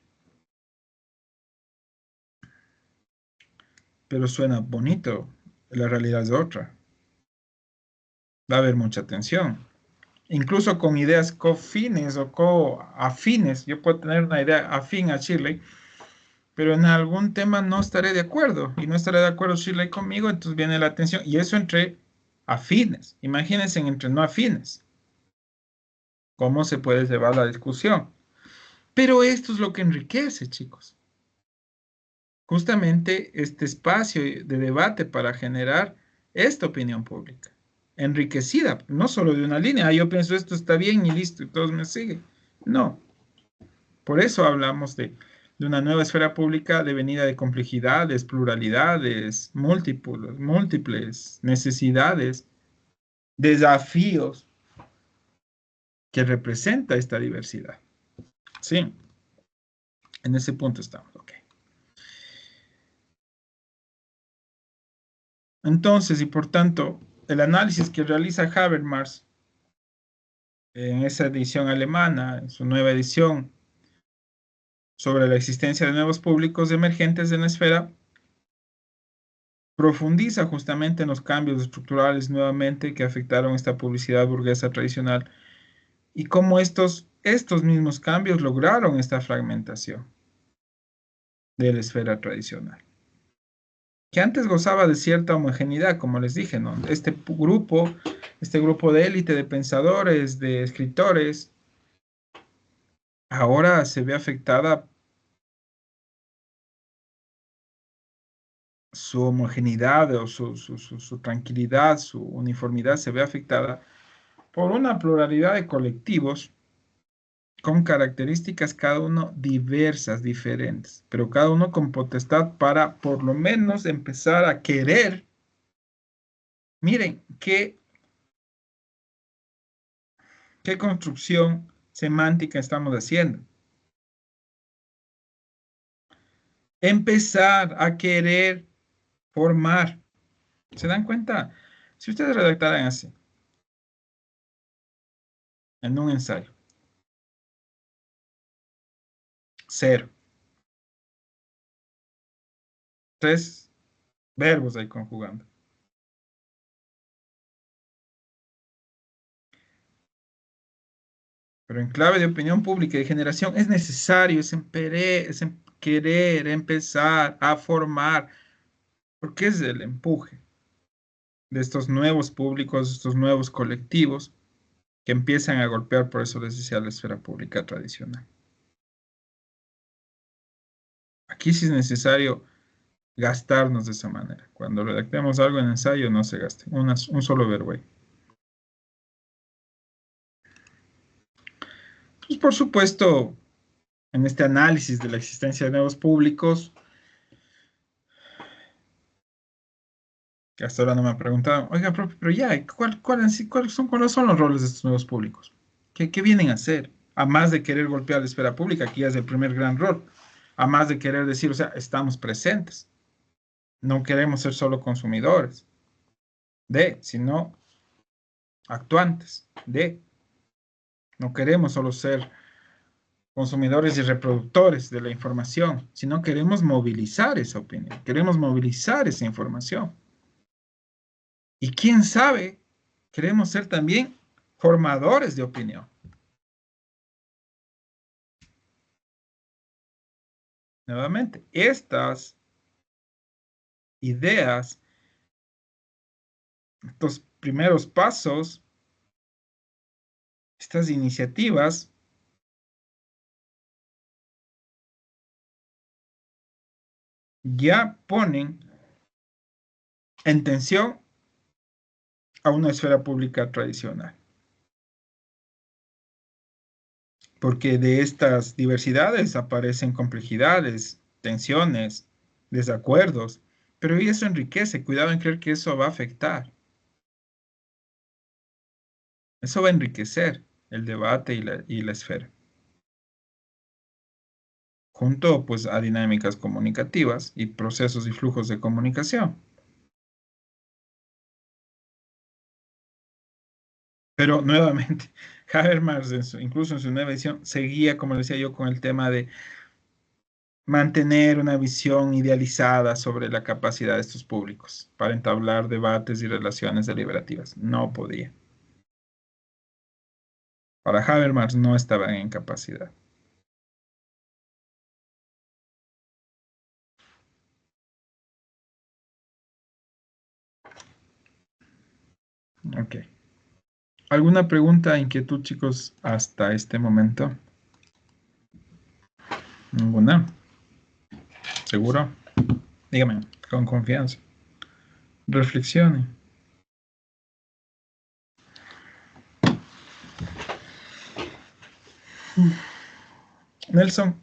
Pero suena bonito, la realidad es otra. Va a haber mucha tensión. Incluso con ideas cofines o coafines, yo puedo tener una idea afín a Shirley, pero en algún tema no estaré de acuerdo, y no estaré de acuerdo Shirley conmigo, entonces viene la tensión, y eso entre afines. Imagínense entre no afines. ¿Cómo se puede llevar la discusión? Pero esto es lo que enriquece, chicos. Justamente este espacio de debate para generar esta opinión pública, enriquecida, no solo de una línea, yo pienso esto está bien y listo, y todos me siguen. No. Por eso hablamos de una nueva esfera pública devenida de complejidades, pluralidades, múltiples necesidades, desafíos que representa esta diversidad. Sí, en ese punto estamos, ok. Entonces, y por tanto, el análisis que realiza Habermas en esa edición alemana, en su nueva edición, sobre la existencia de nuevos públicos emergentes en la esfera, profundiza justamente en los cambios estructurales nuevamente que afectaron esta publicidad burguesa tradicional y cómo estos mismos cambios lograron esta fragmentación de la esfera tradicional, que antes gozaba de cierta homogeneidad, como les dije, ¿no? Este grupo de élite de pensadores, de escritores, ahora se ve afectada su homogeneidad o su tranquilidad, su uniformidad se ve afectada por una pluralidad de colectivos con características cada uno diversas, diferentes, pero cada uno con potestad para por lo menos empezar a querer. Miren, qué construcción semántica estamos haciendo. Empezar a querer formar. ¿Se dan cuenta? Si ustedes redactaran así, en un ensayo, 0. 3 verbos ahí conjugando. Pero en clave de opinión pública y de generación es necesario, querer empezar a formar, porque es el empuje de estos nuevos públicos, estos nuevos colectivos, que empiezan a golpear, por eso les decía, la esfera pública tradicional. Aquí sí es necesario gastarnos de esa manera. Cuando redactemos algo en ensayo, no se gaste. Un solo verbo ahí. Pues, por supuesto, en este análisis de la existencia de nuevos públicos, que hasta ahora no me han preguntado, oiga, profe, pero ya, ¿cuáles son los roles de estos nuevos públicos? ¿Qué vienen a hacer? A más de querer golpear la esfera pública, aquí ya es el primer gran rol. A más de querer decir, o sea, estamos presentes. No queremos ser solo consumidores sino actuantes No queremos solo ser consumidores y reproductores de la información, sino queremos movilizar esa opinión, queremos movilizar esa información. Y quién sabe, queremos ser también formadores de opinión. Nuevamente, estas ideas, estos primeros pasos, estas iniciativas, ya ponen en tensión a una esfera pública tradicional. Porque de estas diversidades aparecen complejidades, tensiones, desacuerdos, pero eso enriquece. Cuidado en creer que eso va a afectar. Eso va a enriquecer el debate y la esfera. Junto pues a dinámicas comunicativas y procesos y flujos de comunicación. Pero nuevamente, Habermas, incluso en su nueva edición, seguía, como decía yo, con el tema de mantener una visión idealizada sobre la capacidad de estos públicos para entablar debates y relaciones deliberativas. No podía. Para Habermas no estaban en capacidad. Ok. ¿Alguna pregunta, inquietud, chicos, hasta este momento? ¿Ninguna? ¿Seguro? Dígame, con confianza. Reflexione. Nelson.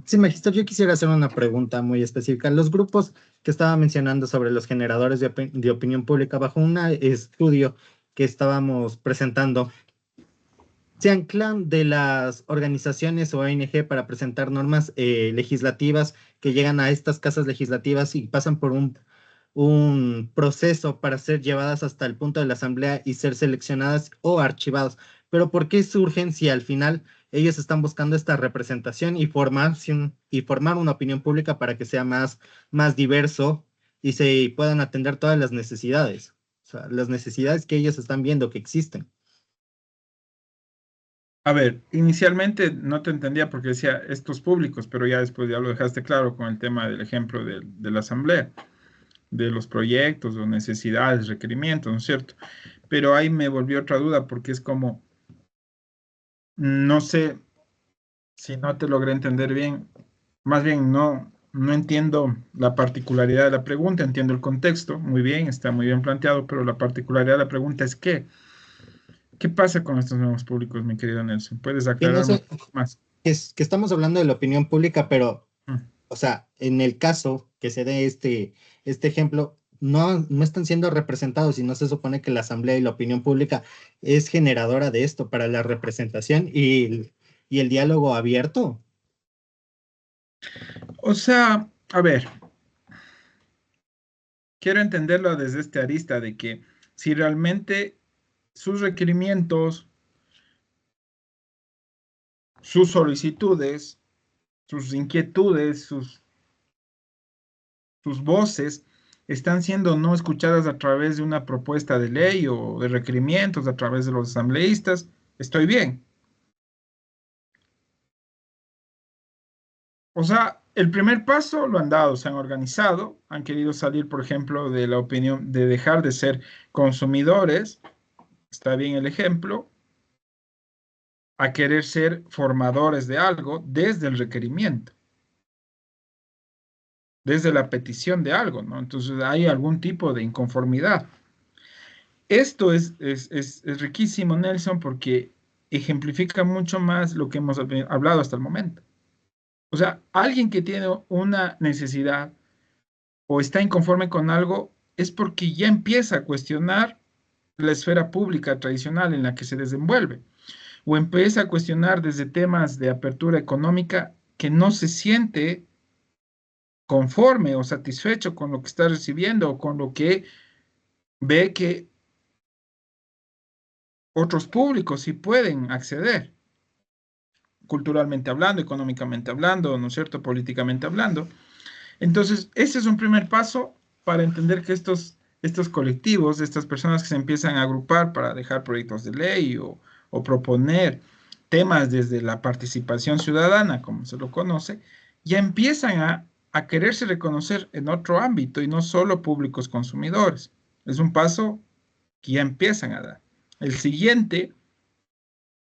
Sí, Magister, yo quisiera hacer una pregunta muy específica. Los grupos que estaba mencionando sobre los generadores de opinión pública, bajo un estudio que estábamos presentando, se anclan de las organizaciones o ONG para presentar normas legislativas que llegan a estas casas legislativas y pasan por un proceso para ser llevadas hasta el punto de la asamblea y ser seleccionadas o archivadas. Pero ¿por qué surgen si al final ellos están buscando esta representación y formar una opinión pública para que sea más diverso y se puedan atender todas las necesidades? O sea, las necesidades que ellos están viendo que existen. A ver, inicialmente no te entendía porque decía estos públicos, pero ya después ya lo dejaste claro con el tema del ejemplo de la asamblea, de los proyectos o necesidades, requerimientos, ¿no es cierto? Pero ahí me volvió otra duda porque es como, no sé si no te logré entender bien, más bien no entiendo la particularidad de la pregunta, entiendo el contexto, muy bien, está muy bien planteado, pero la particularidad de la pregunta es ¿qué pasa con estos nuevos públicos, mi querido Nelson? ¿Puedes aclararme más? Que estamos hablando de la opinión pública, pero, Mm. o sea, en el caso que se dé este ejemplo, no están siendo representados y no se supone que la asamblea y la opinión pública es generadora de esto para la representación y el diálogo abierto. O sea, a ver, quiero entenderlo desde este arista de que si realmente sus requerimientos, sus solicitudes, sus inquietudes, sus voces están siendo no escuchadas a través de una propuesta de ley o de requerimientos a través de los asambleístas, estoy bien. O sea, el primer paso lo han dado, se han organizado, han querido salir, por ejemplo, de la opinión de dejar de ser consumidores está bien el ejemplo, a querer ser formadores de algo desde el requerimiento, desde la petición de algo, ¿no? Entonces hay algún tipo de inconformidad. Esto es riquísimo, Nelson, porque ejemplifica mucho más lo que hemos hablado hasta el momento. O sea, alguien que tiene una necesidad o está inconforme con algo es porque ya empieza a cuestionar la esfera pública tradicional en la que se desenvuelve, o empieza a cuestionar desde temas de apertura económica que no se siente conforme o satisfecho con lo que está recibiendo o con lo que ve que otros públicos sí pueden acceder, culturalmente hablando, económicamente hablando, ¿no es cierto?, políticamente hablando. Entonces, ese es un primer paso para entender que estos colectivos, estas personas que se empiezan a agrupar para dejar proyectos de ley o proponer temas desde la participación ciudadana, como se lo conoce, ya empiezan a quererse reconocer en otro ámbito y no solo públicos consumidores. Es un paso que ya empiezan a dar. El siguiente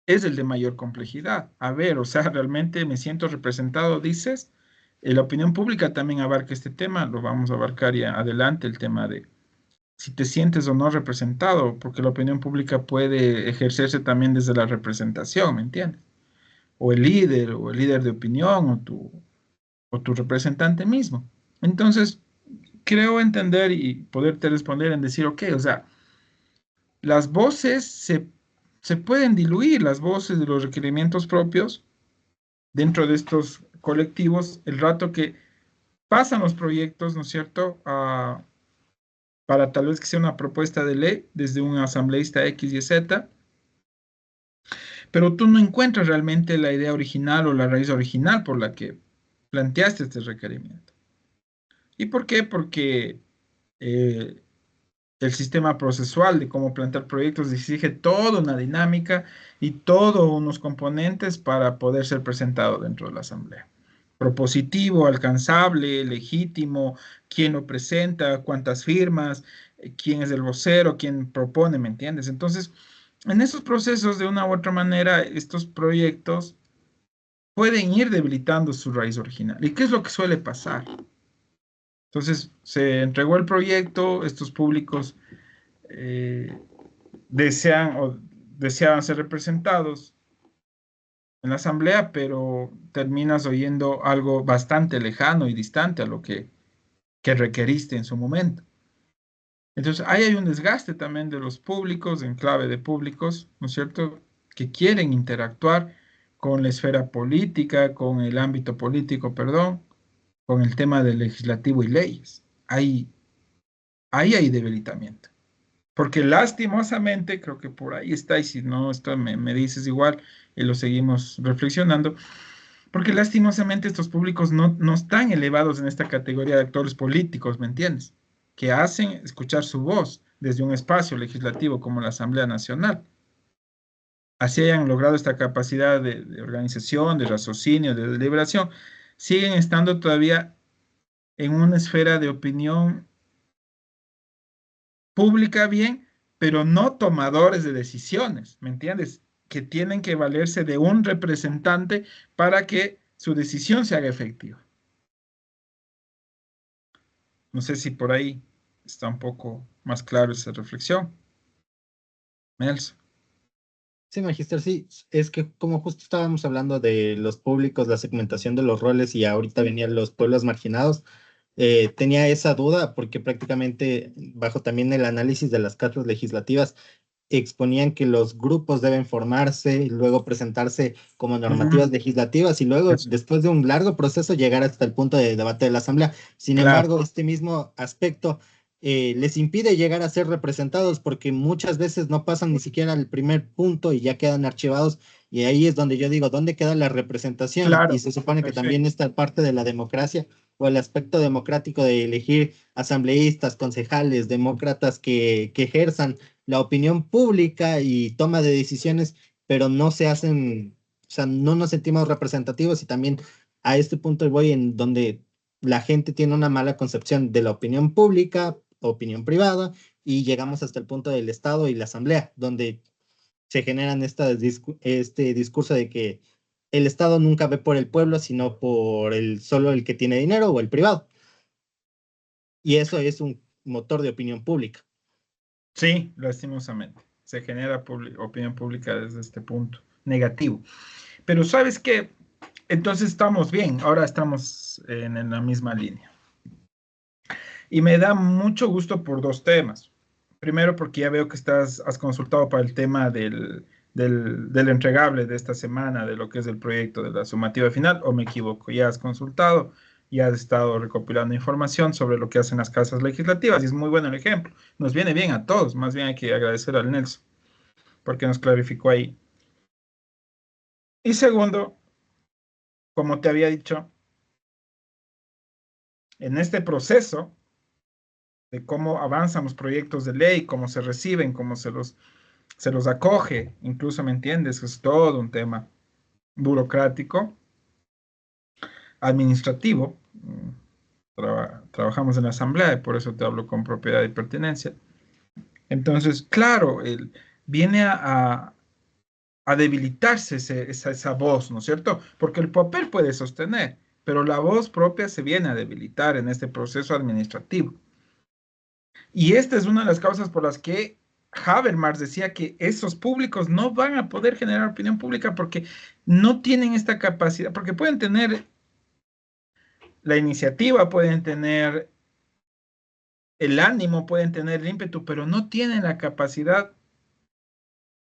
es el de mayor complejidad. A ver, o sea, realmente me siento representado, dices. La opinión pública también abarca este tema, lo vamos a abarcar ya adelante, el tema de si te sientes o no representado, porque la opinión pública puede ejercerse también desde la representación, ¿me entiendes? O el líder de opinión, o tu representante mismo. Entonces, creo entender y poderte responder en decir, ok, o sea, las voces se pueden diluir, las voces de los requerimientos propios dentro de estos colectivos, el rato que pasan los proyectos, ¿no es cierto?, para tal vez que sea una propuesta de ley desde un asambleísta X y Z, pero tú no encuentras realmente la idea original o la raíz original por la que planteaste este requerimiento. ¿Y por qué? Porque el sistema procesual de cómo plantear proyectos exige toda una dinámica y todos unos componentes para poder ser presentado dentro de la asamblea. Propositivo, alcanzable, legítimo, quién lo presenta, cuántas firmas, quién es el vocero, quién propone, ¿me entiendes? Entonces, en esos procesos, de una u otra manera, estos proyectos pueden ir debilitando su raíz original. ¿Y qué es lo que suele pasar? Entonces, se entregó el proyecto, estos públicos deseaban ser representados en la asamblea, pero terminas oyendo algo bastante lejano y distante a lo que requeriste en su momento. Entonces, ahí hay un desgaste también de los públicos, en clave de públicos, ¿no es cierto?, que quieren interactuar con la esfera política, con el ámbito político, perdón, con el tema del legislativo y leyes. Ahí hay debilitamiento. Porque lastimosamente, creo que por ahí está, y si no, esto me dices igual y lo seguimos reflexionando, porque lastimosamente estos públicos no están elevados en esta categoría de actores políticos, ¿me entiendes?, que hacen escuchar su voz desde un espacio legislativo como la Asamblea Nacional. Así hayan logrado esta capacidad de organización, de raciocinio, de deliberación, siguen estando todavía en una esfera de opinión pública bien, pero no tomadores de decisiones, ¿me entiendes?, que tienen que valerse de un representante para que su decisión se haga efectiva. No sé si por ahí está un poco más claro esa reflexión. Nelson. Sí, Magister, sí, es que como justo estábamos hablando de los públicos, la segmentación de los roles y ahorita venían los pueblos marginados, tenía esa duda porque prácticamente bajo también el análisis de las cartas legislativas exponían que los grupos deben formarse y luego presentarse como normativas legislativas y luego, después de un largo proceso, llegar hasta el punto de debate de la Asamblea. Sin embargo, este mismo aspecto les impide llegar a ser representados porque muchas veces no pasan ni siquiera al primer punto y ya quedan archivados, y ahí es donde yo digo, ¿dónde queda la representación? Claro. Y se supone que también esta parte de la democracia o el aspecto democrático de elegir asambleístas, concejales, demócratas que ejerzan la opinión pública y toma de decisiones, pero no se hacen, o sea, no nos sentimos representativos, y también a este punto voy en donde la gente tiene una mala concepción de la opinión pública, opinión privada y llegamos hasta el punto del Estado y la Asamblea, donde se generan este discurso de que el Estado nunca ve por el pueblo, sino por solo el que tiene dinero o el privado. Y eso es un motor de opinión pública. Sí, lastimosamente. Se genera opinión pública desde este punto negativo. Pero ¿sabes qué? Entonces estamos bien, ahora estamos en la misma línea. Y me da mucho gusto por dos temas. Primero, porque ya veo que has consultado para el tema del entregable de esta semana, de lo que es el proyecto de la sumativa final, o me equivoco, ya has consultado, ya has estado recopilando información sobre lo que hacen las casas legislativas, y es muy bueno el ejemplo. Nos viene bien a todos, más bien hay que agradecer al Nelson, porque nos clarificó ahí. Y segundo, como te había dicho, en este proceso de cómo avanzan los proyectos de ley, cómo se reciben, cómo se los acoge, incluso, ¿me entiendes? Es todo un tema burocrático, administrativo. Trabajamos en la asamblea y por eso te hablo con propiedad y pertinencia. Entonces, claro, viene a debilitarse esa voz, ¿no es cierto? Porque el papel puede sostener, pero la voz propia se viene a debilitar en este proceso administrativo. Y esta es una de las causas por las que Habermas decía que esos públicos no van a poder generar opinión pública porque no tienen esta capacidad, porque pueden tener la iniciativa, pueden tener el ánimo, pueden tener el ímpetu, pero no tienen la capacidad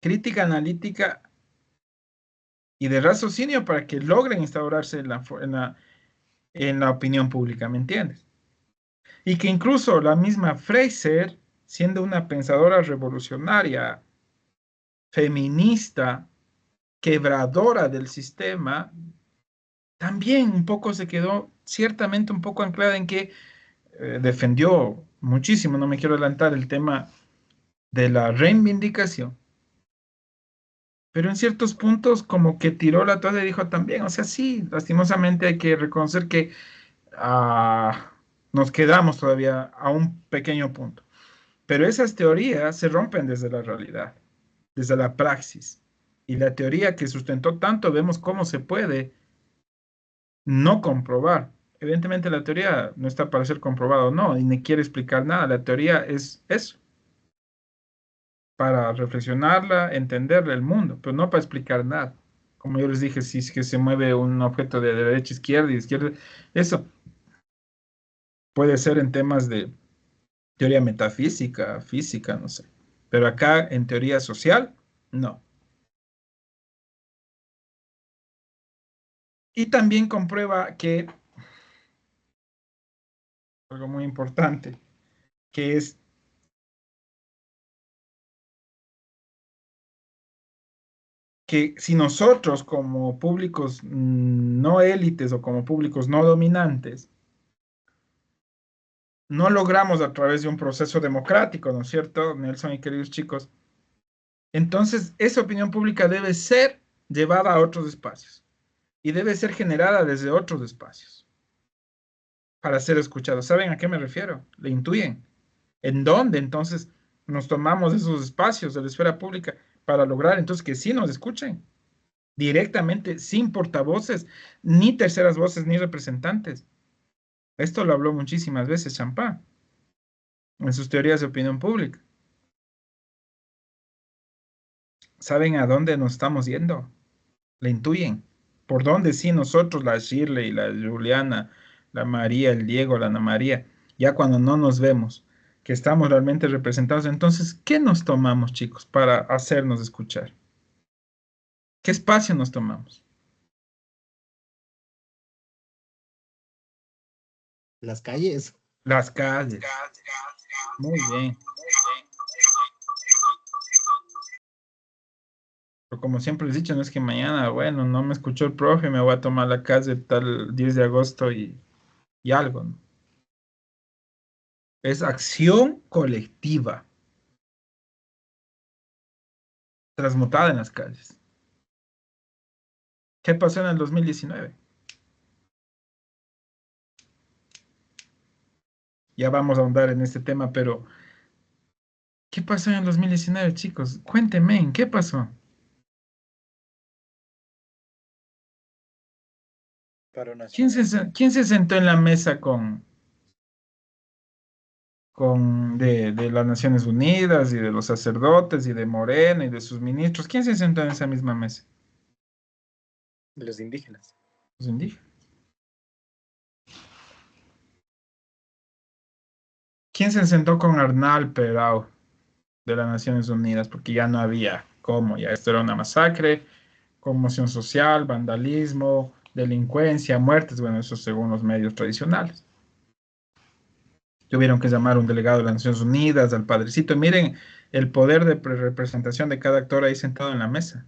crítica, analítica y de raciocinio para que logren instaurarse en la opinión pública, ¿me entiendes? Y que incluso la misma Fraser, siendo una pensadora revolucionaria, feminista, quebradora del sistema, también un poco se quedó ciertamente un poco anclada en que defendió muchísimo, no me quiero adelantar, el tema de la reivindicación, pero en ciertos puntos como que tiró la toalla y dijo también, o sea, sí, lastimosamente hay que reconocer que nos quedamos todavía a un pequeño punto, pero esas teorías se rompen desde la realidad, desde la praxis, y la teoría que sustentó tanto, vemos cómo se puede no comprobar. Evidentemente la teoría no está para ser comprobada o no, y ni quiere explicar nada. La teoría es eso, para reflexionarla, entenderla el mundo, pero no para explicar nada. Como yo les dije, si es que se mueve un objeto de derecha, izquierda y izquierda, eso puede ser en temas de teoría metafísica, física, no sé. Pero acá en teoría social, no. Y también comprueba que algo muy importante, que es que si nosotros como públicos no élites o como públicos no dominantes, no logramos a través de un proceso democrático, ¿no es cierto, Nelson y queridos chicos? Entonces, esa opinión pública debe ser llevada a otros espacios y debe ser generada desde otros espacios para ser escuchado. ¿Saben a qué me refiero? ¿Le intuyen? ¿En dónde entonces nos tomamos esos espacios de la esfera pública para lograr entonces que sí nos escuchen? Directamente, sin portavoces, ni terceras voces, ni representantes. Esto lo habló muchísimas veces Champán en sus teorías de opinión pública. ¿Saben a dónde nos estamos yendo? ¿Le intuyen? ¿Por dónde sí nosotros, la Shirley, la Juliana, la María, el Diego, la Ana María, ya cuando no nos vemos, que estamos realmente representados, entonces, ¿qué nos tomamos, chicos, para hacernos escuchar? ¿Qué espacio nos tomamos? Las calles. Las calles. Muy bien. Pero como siempre les he dicho, no es que mañana, bueno, no me escuchó el profe, me voy a tomar la calle tal 10 de agosto y algo, ¿no? Es acción colectiva, transmutada en las calles. ¿Qué pasó en el 2019? Ya vamos a ahondar en este tema, pero ¿Qué pasó en el 2019, chicos? Cuéntenme, ¿qué pasó? Paro ¿Quién nacional. quién se sentó en la mesa de las Naciones Unidas y de los sacerdotes y de Morena y de sus ministros? ¿Quién se sentó en esa misma mesa? Los indígenas. Los indígenas. ¿Quién se sentó con Arnal Perao de las Naciones Unidas? Porque ya no había cómo, ya esto era una masacre, conmoción social, vandalismo, delincuencia, muertes, bueno, eso según los medios tradicionales. Tuvieron que llamar a un delegado de las Naciones Unidas, al padrecito. Miren el poder de representación de cada actor ahí sentado en la mesa.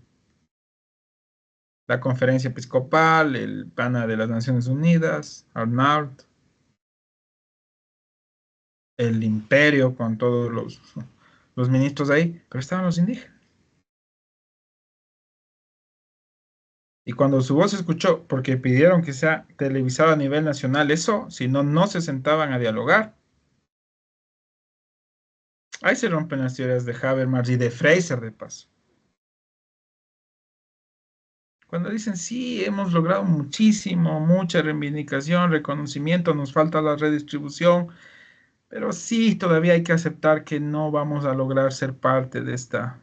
La conferencia episcopal, el pana de las Naciones Unidas, Arnault, el imperio con todos los ministros ahí, pero estaban los indígenas. Y cuando su voz se escuchó, porque pidieron que sea televisado a nivel nacional, eso, si no, no se sentaban a dialogar. Ahí se rompen las teorías de Habermas y de Fraser, de paso. Cuando dicen, sí, hemos logrado muchísimo, mucha reivindicación, reconocimiento, nos falta la redistribución, pero sí, todavía hay que aceptar que no vamos a lograr ser parte de esta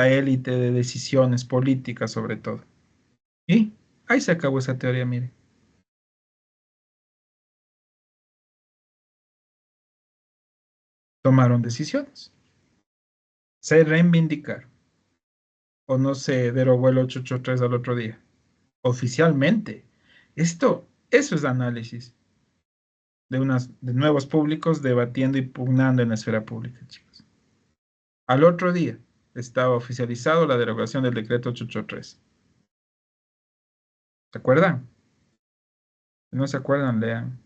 élite de decisiones políticas, sobre todo. Y ahí se acabó esa teoría, mire. Tomaron decisiones. Se reivindicaron. O no se derogó el 883 al otro día. Oficialmente. Eso es análisis de nuevos públicos debatiendo y pugnando en la esfera pública, chicos. Al otro día estaba oficializado la derogación del decreto 883. ¿Se acuerdan? Si no se acuerdan, lean.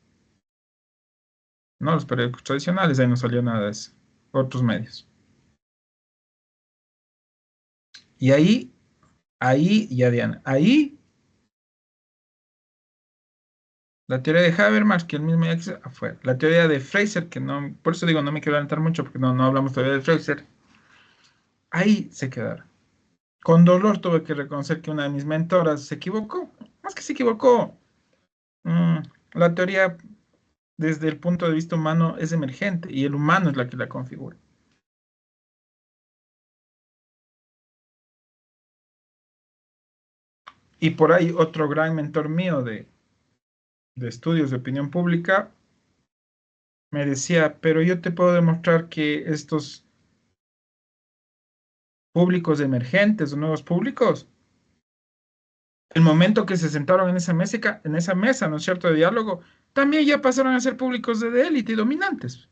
No, los periódicos tradicionales, ahí no salió nada de eso. Otros medios. Y ya Diana, ahí la teoría de Habermas, que el mismo ya fue. La teoría de Fraser, que no, por eso digo, no me quiero adelantar mucho, porque no hablamos todavía de Fraser. Ahí se quedaron. Con dolor tuve que reconocer que una de mis mentoras se equivocó. Más que se equivocó. Mm, la teoría, desde el punto de vista humano, es emergente y el humano es la que la configura. Y por ahí otro gran mentor mío de estudios de opinión pública me decía, pero yo te puedo demostrar que estos públicos emergentes o nuevos públicos, el momento que se sentaron en esa mesa, ¿no es cierto?, de diálogo, también ya pasaron a ser públicos de élite y dominantes.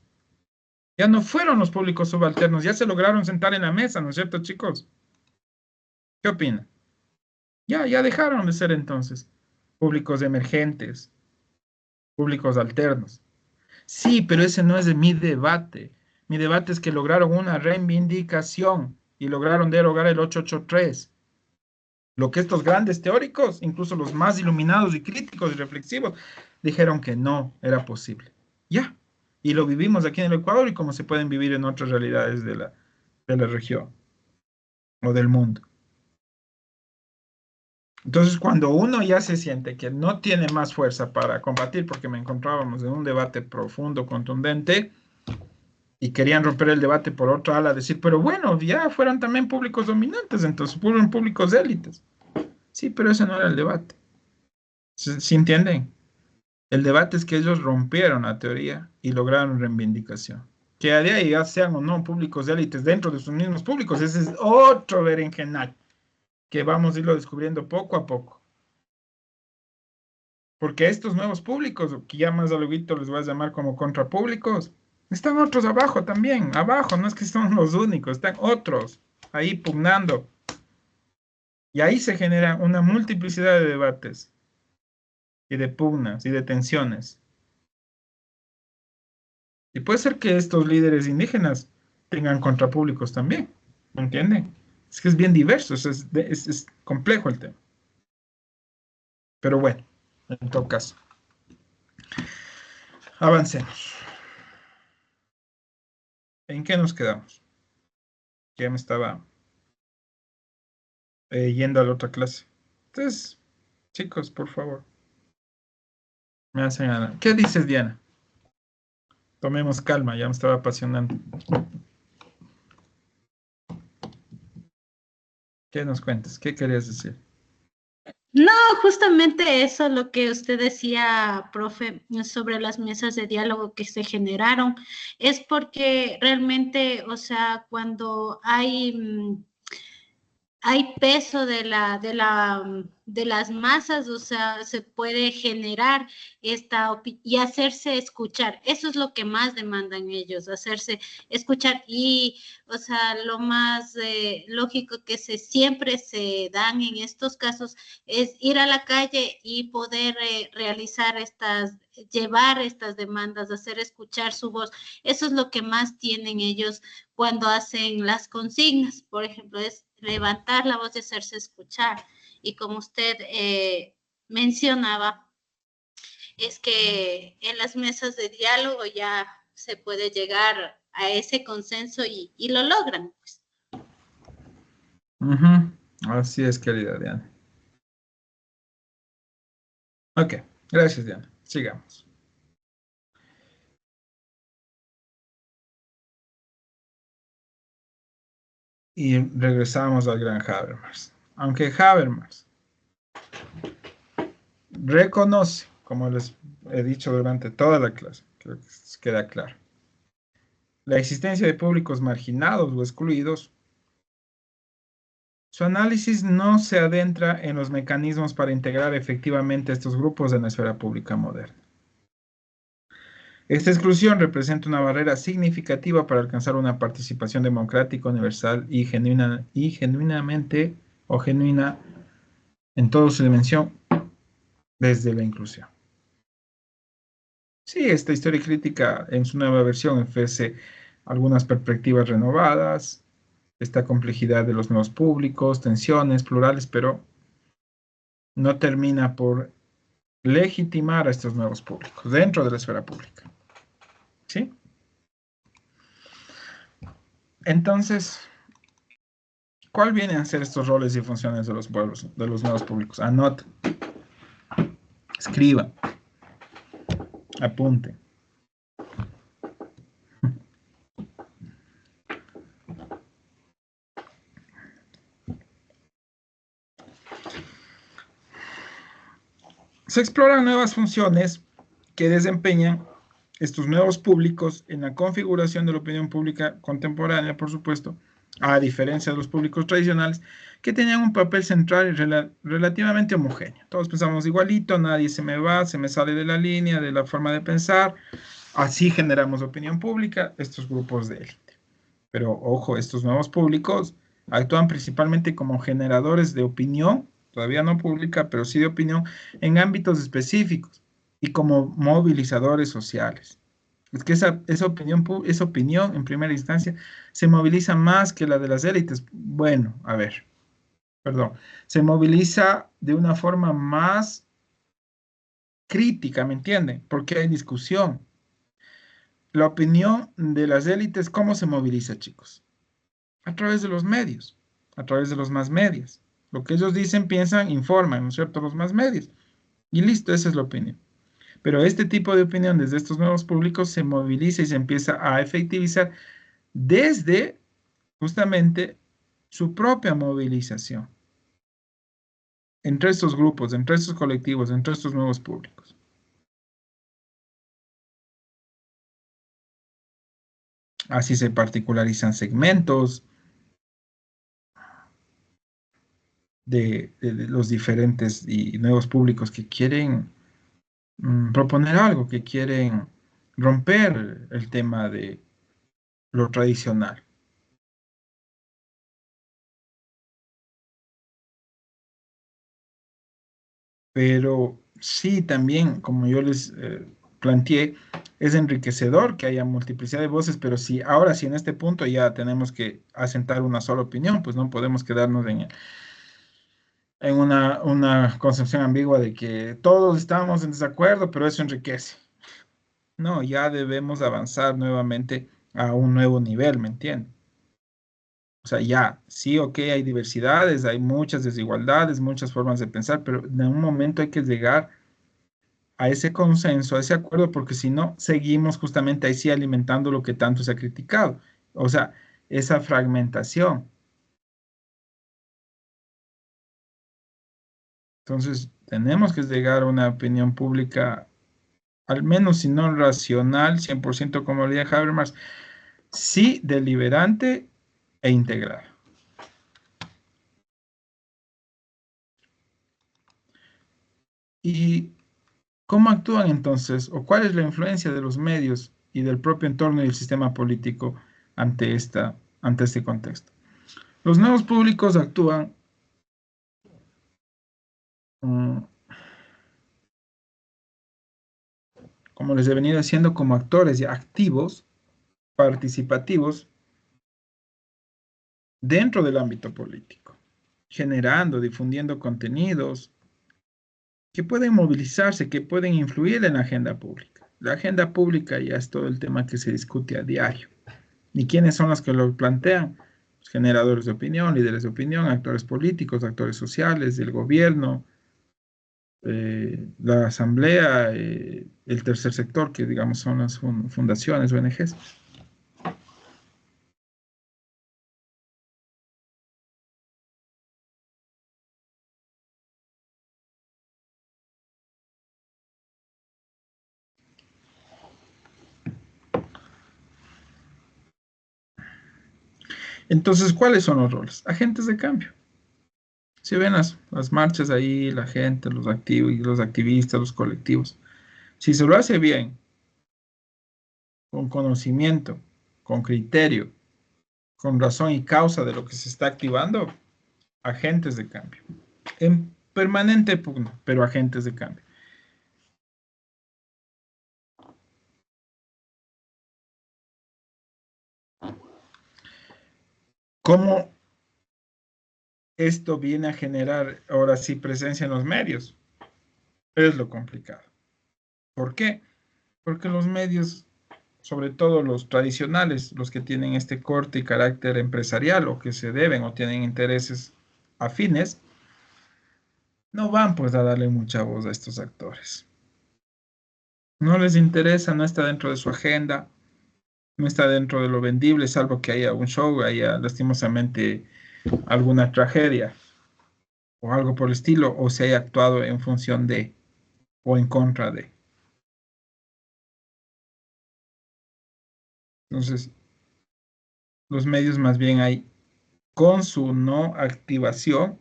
Ya no fueron los públicos subalternos, ya se lograron sentar en la mesa, ¿no es cierto, chicos? ¿Qué opinan? Ya dejaron de ser entonces públicos emergentes, públicos alternos. Sí, pero ese no es de mi debate. Mi debate es que lograron una reivindicación y lograron derogar el 883. Lo que estos grandes teóricos, incluso los más iluminados y críticos y reflexivos, dijeron que no era posible. Ya. Y lo vivimos aquí en el Ecuador y como se pueden vivir en otras realidades de la región o del mundo. Entonces, cuando uno ya se siente que no tiene más fuerza para combatir, porque me encontrábamos en un debate profundo, contundente, y querían romper el debate por otra ala, decir, pero bueno, ya fueran también públicos dominantes, entonces fueron públicos élites. Sí, pero ese no era el debate. ¿Sí entienden? El debate es que ellos rompieron la teoría y lograron reivindicación. Que a día ya sean o no públicos élites dentro de sus mismos públicos, ese es otro berenjenal que vamos a irlo descubriendo poco a poco. Porque estos nuevos públicos, que ya más luego les voy a llamar como contrapúblicos, están otros abajo también, abajo, no es que son los únicos, están otros ahí pugnando. Y ahí se genera una multiplicidad de debates y de pugnas y de tensiones. Y puede ser que estos líderes indígenas tengan contrapúblicos también, ¿me entienden? Es que es bien diverso, es complejo el tema. Pero bueno, en todo caso, avancemos. ¿En qué nos quedamos? Ya me estaba yendo a la otra clase. Entonces, chicos, por favor, me hacen nada. ¿Qué dices, Diana? Tomemos calma, ya me estaba apasionando. ¿Qué nos cuentas? ¿Qué querías decir? No, justamente eso, lo que usted decía, profe, sobre las mesas de diálogo que se generaron, es porque realmente, o sea, cuando hay peso de las masas, o sea, se puede generar y hacerse escuchar. Eso es lo que más demandan ellos, hacerse escuchar. Y, o sea, lo más lógico que siempre se dan en estos casos es ir a la calle y poder llevar estas demandas, hacer escuchar su voz. Eso es lo que más tienen ellos cuando hacen las consignas, por ejemplo, es levantar la voz y hacerse escuchar. Y como usted mencionaba, es que en las mesas de diálogo ya se puede llegar a ese consenso y lo logran, pues. Así es, querida Diana. Ok, gracias, Diana. Sigamos. Y regresamos al gran Habermas. Aunque Habermas reconoce, como les he dicho durante toda la clase, creo que queda claro, la existencia de públicos marginados o excluidos, su análisis no se adentra en los mecanismos para integrar efectivamente estos grupos en la esfera pública moderna. Esta exclusión representa una barrera significativa para alcanzar una participación democrática universal y genuina en toda su dimensión desde la inclusión. Sí, esta historia crítica en su nueva versión ofrece algunas perspectivas renovadas, esta complejidad de los nuevos públicos, tensiones plurales, pero no termina por legitimar a estos nuevos públicos dentro de la esfera pública. ¿Sí? Entonces, ¿cuál vienen a ser estos roles y funciones de los pueblos, de los nuevos públicos? Anoten, escriban, apunten. Se exploran nuevas funciones que desempeñan estos nuevos públicos en la configuración de la opinión pública contemporánea, por supuesto, a diferencia de los públicos tradicionales, que tenían un papel central y relativamente homogéneo. Todos pensamos igualito, nadie se me va, se me sale de la línea, de la forma de pensar. Así generamos opinión pública, estos grupos de élite. Pero, ojo, estos nuevos públicos actúan principalmente como generadores de opinión, todavía no pública, pero sí de opinión, en ámbitos específicos y como movilizadores sociales. Es que esa opinión en primera instancia se moviliza más que la de las élites. Bueno, a ver, perdón, se moviliza de una forma más crítica, ¿me entienden? Porque hay discusión. La opinión de las élites, ¿cómo se moviliza, chicos? A través de los medios, a través de los más medios. Lo que ellos dicen, piensan, informan, ¿no es cierto? Los más medios. Y listo, esa es la opinión. Pero este tipo de opinión desde estos nuevos públicos se moviliza y se empieza a efectivizar desde justamente su propia movilización entre estos grupos, entre estos colectivos, entre estos nuevos públicos. Así se particularizan segmentos de los diferentes y nuevos públicos que quieren proponer algo, que quieren romper el tema de lo tradicional. Pero sí, también, como yo les planteé, es enriquecedor que haya multiplicidad de voces, pero si ahora sí en este punto ya tenemos que asentar una sola opinión, pues no podemos quedarnos en una concepción ambigua de que todos estamos en desacuerdo, pero eso enriquece. No, ya debemos avanzar nuevamente a un nuevo nivel, ¿me entiendes? O sea, ya, sí, ok, hay diversidades, hay muchas desigualdades, muchas formas de pensar, pero en un momento hay que llegar a ese consenso, a ese acuerdo, porque si no, seguimos justamente ahí sí alimentando lo que tanto se ha criticado. O sea, esa fragmentación. Entonces, tenemos que llegar a una opinión pública, al menos si no racional, 100% como lo diría Habermas, sí deliberante e integral. ¿Y cómo actúan entonces, o cuál es la influencia de los medios y del propio entorno y el sistema político ante este contexto? Los nuevos públicos actúan, mm, como les he venido diciendo, como actores ya activos, participativos, dentro del ámbito político, generando, difundiendo contenidos que pueden movilizarse, que pueden influir en la agenda pública. La agenda pública ya es todo el tema que se discute a diario. ¿Y quiénes son los que lo plantean? Los generadores de opinión, líderes de opinión, actores políticos, actores sociales, del gobierno, la asamblea, el tercer sector, que digamos son las fundaciones, ONGs. Entonces, ¿cuáles son los roles? Agentes de cambio. Si ven las marchas ahí, la gente, los activistas, los colectivos. Si se lo hace bien, con conocimiento, con criterio, con razón y causa de lo que se está activando, agentes de cambio. En permanente pugna, pero agentes de cambio. ¿Cómo esto viene a generar ahora sí presencia en los medios? Es lo complicado. ¿Por qué? Porque los medios, sobre todo los tradicionales, los que tienen este corte y carácter empresarial o que se deben o tienen intereses afines, no van pues a darle mucha voz a estos actores. No les interesa, no está dentro de su agenda, no está dentro de lo vendible, salvo que haya un show, haya lastimosamente alguna tragedia o algo por el estilo, o se haya actuado en función de o en contra de. Entonces, los medios más bien hay, con su no activación,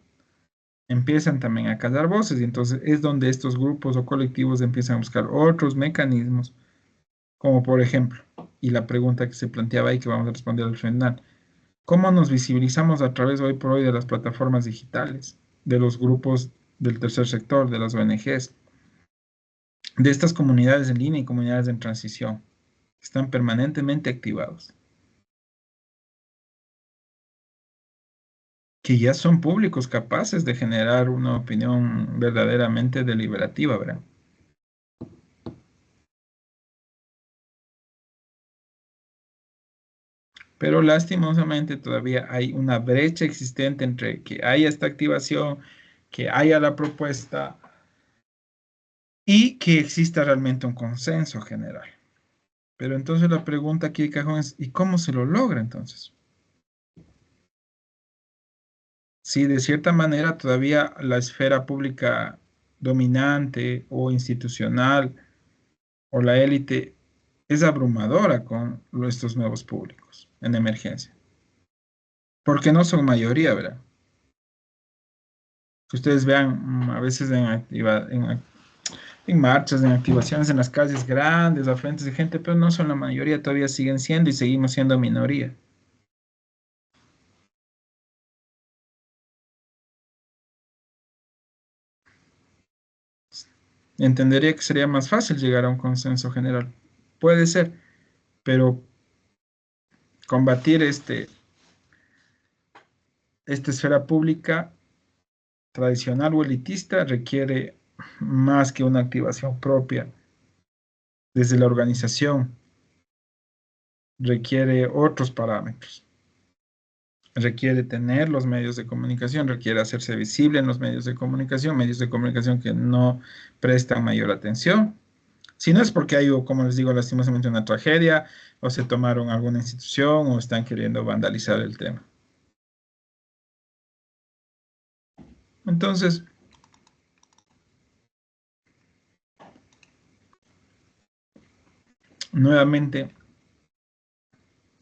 empiezan también a callar voces y entonces es donde estos grupos o colectivos empiezan a buscar otros mecanismos, como por ejemplo, y la pregunta que se planteaba ahí que vamos a responder al final, ¿cómo nos visibilizamos a través hoy por hoy de las plataformas digitales, de los grupos del tercer sector, de las ONGs, de estas comunidades en línea y comunidades en transición, que están permanentemente activados, que ya son públicos capaces de generar una opinión verdaderamente deliberativa, ¿verdad? Pero lastimosamente todavía hay una brecha existente entre que haya esta activación, que haya la propuesta y que exista realmente un consenso general. Pero entonces la pregunta aquí de cajón es, ¿y cómo se lo logra entonces? Si de cierta manera todavía la esfera pública dominante o institucional o la élite es abrumadora con estos nuevos públicos en emergencia. Porque no son mayoría, ¿verdad? Que ustedes vean a veces en marchas, en activaciones en las calles grandes, afluentes de gente, pero no son la mayoría, todavía siguen siendo y seguimos siendo minoría. Entendería que sería más fácil llegar a un consenso general. Puede ser, pero combatir esta esfera pública tradicional o elitista requiere más que una activación propia desde la organización requiere otros parámetros. Requiere tener los medios de comunicación, requiere hacerse visible en los medios de comunicación que no prestan mayor atención. Si no es porque hay, como les digo, lastimosamente una tragedia, o se tomaron alguna institución, o están queriendo vandalizar el tema. Entonces, nuevamente,